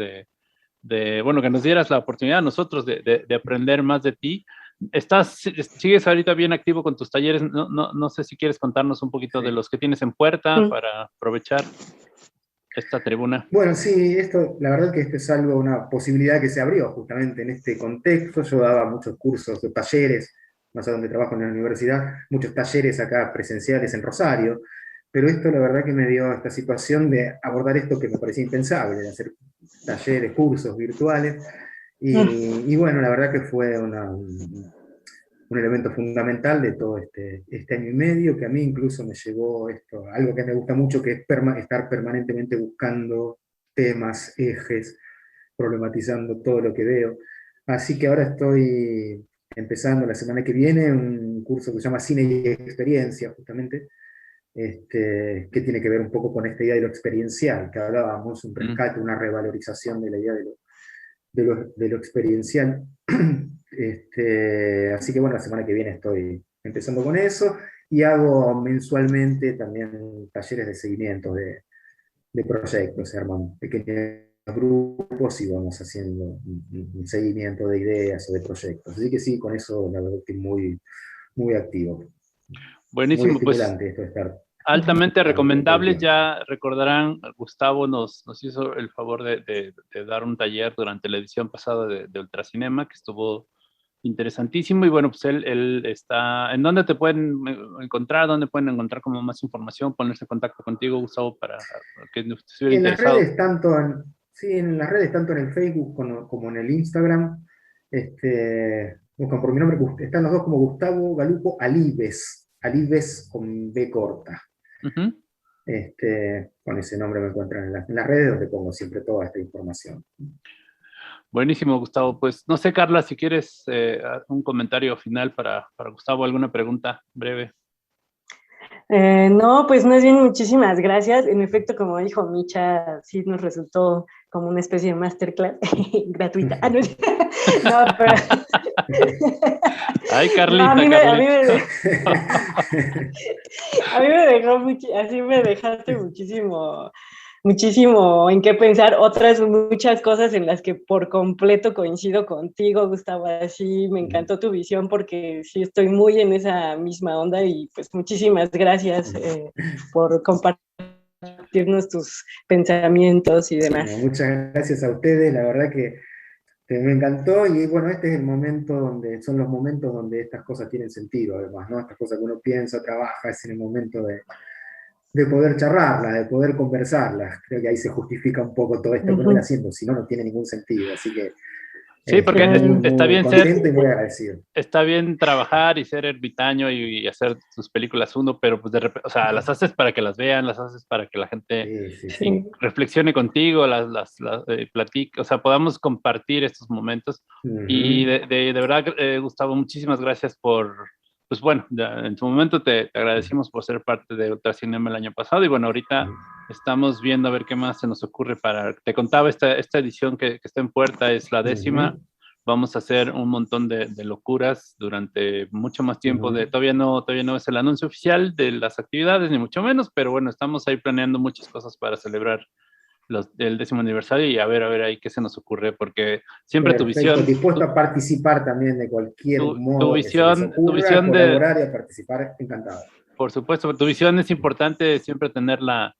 Speaker 6: bueno, que nos dieras la oportunidad a nosotros de aprender más de ti. ¿Sigues ahorita bien activo con tus talleres? No sé si quieres contarnos un poquito de los que tienes en puerta para aprovechar esta tribuna.
Speaker 8: Bueno, sí, la verdad que esto es una posibilidad que se abrió justamente en este contexto. Yo daba muchos cursos de talleres más a donde trabajo en la universidad, muchos talleres acá presenciales en Rosario, pero esto la verdad que me dio esta situación de abordar esto que me parecía impensable, de hacer talleres, cursos virtuales, y bueno, la verdad que fue un elemento fundamental de todo este año y medio, que a mí incluso me llevó esto, algo que me gusta mucho, que es estar permanentemente buscando temas, ejes, problematizando todo lo que veo. Así que ahora estoy empezando la semana que viene un curso que se llama Cine y Experiencia, justamente, que tiene que ver un poco con esta idea de lo experiencial, que hablábamos, un rescate, una revalorización de la idea de lo experiencial. Así que bueno, la semana que viene estoy empezando con eso, y hago mensualmente también talleres de seguimiento de proyectos, se arman pequeños grupos y vamos haciendo un seguimiento de ideas o de proyectos. Así que sí, con eso la verdad estoy muy, muy activo.
Speaker 6: Buenísimo,
Speaker 8: muy estimulante esto de estar
Speaker 6: altamente recomendable. Ya recordarán, Gustavo nos hizo el favor de dar un taller durante la edición pasada de Ultracinema, que estuvo interesantísimo, y bueno, pues él está... ¿En dónde te pueden encontrar? ¿Dónde pueden encontrar como más información? Ponerse en contacto contigo, Gustavo, para que estuviera interesado.
Speaker 8: Las redes, en las redes, tanto en el Facebook como en el Instagram, buscan por mi nombre, están los dos como Gustavo Galupo Alibes con B corta. Con ese nombre me encuentran en las redes, donde pongo siempre toda esta información.
Speaker 6: Buenísimo, Gustavo. Pues no sé, Carla, si quieres un comentario final para Gustavo, alguna pregunta breve.
Speaker 7: No, pues más bien muchísimas gracias. En efecto, como dijo Micha, sí nos resultó como una especie de masterclass gratuita. No, pero...
Speaker 6: Ay, Carlita,
Speaker 7: no, a mí me dejó así me dejaste muchísimo en qué pensar, otras muchas cosas en las que por completo coincido contigo, Gustavo. Así me encantó tu visión, porque sí estoy muy en esa misma onda, y pues muchísimas gracias por compartirnos tus pensamientos y demás.
Speaker 8: Bueno, muchas gracias a ustedes, la verdad que me encantó, y bueno, este es el momento son los momentos donde estas cosas tienen sentido, además, ¿no? Estas cosas que uno piensa, trabaja, es en el momento de poder charlarlas, de poder conversarlas. Creo que ahí se justifica un poco todo esto que uno viene haciendo, si no, no tiene ningún sentido, así que...
Speaker 6: Sí, porque está bien
Speaker 8: y muy agradecido.
Speaker 6: Está bien trabajar y ser ermitaño y hacer tus películas uno, pero pues de repente, o sea, las haces para que las vean, las haces para que la gente reflexione contigo, las platique, o sea, podamos compartir estos momentos. Y de verdad, Gustavo, muchísimas gracias por, pues bueno, en su momento te agradecimos por ser parte de Ultracinema el año pasado, y bueno, ahorita estamos viendo a ver qué más se nos ocurre te contaba, esta edición que está en puerta es la 10ª. Vamos a hacer un montón de locuras durante mucho más tiempo. Todavía no es el anuncio oficial de las actividades, ni mucho menos, pero bueno, estamos ahí planeando muchas cosas para celebrar el 10º aniversario, y a ver ahí qué se nos ocurre, porque siempre tu visión...
Speaker 8: Dispuesto a participar también de cualquier modo.
Speaker 6: Tu visión
Speaker 8: colaborar y a participar, encantado.
Speaker 6: Por supuesto, tu visión es importante, siempre tenerla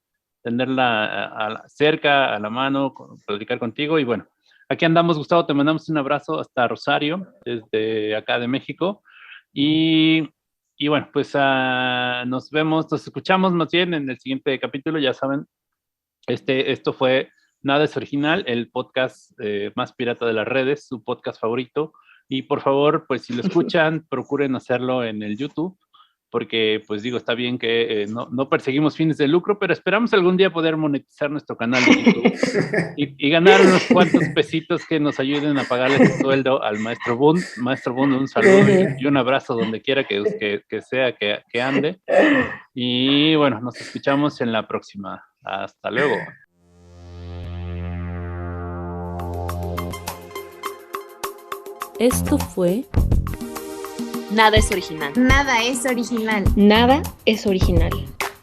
Speaker 6: cerca, a la mano, platicar contigo, y bueno, aquí andamos, Gustavo, te mandamos un abrazo hasta Rosario, desde acá de México, y bueno, pues nos escuchamos más bien en el siguiente capítulo. Ya saben, esto fue Nada es Original, el podcast más pirata de las redes, su podcast favorito, y por favor, pues si lo escuchan, procuren hacerlo en el YouTube, porque pues digo, está bien que no perseguimos fines de lucro, pero esperamos algún día poder monetizar nuestro canal de YouTube y ganar unos cuantos pesitos que nos ayuden a pagarle su sueldo al Maestro Bund. Maestro Bund, un saludo y un abrazo donde quiera que sea que ande. Y bueno, nos escuchamos en la próxima. Hasta luego.
Speaker 1: Esto fue...
Speaker 2: Nada es original.
Speaker 4: Nada es original. Nada es original.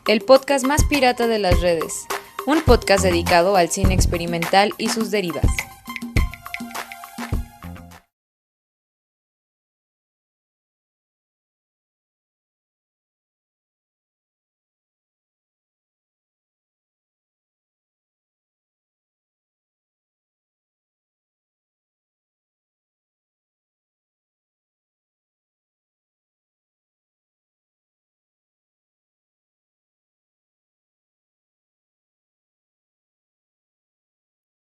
Speaker 5: El podcast más pirata de las redes. Un podcast dedicado al cine experimental y sus derivas.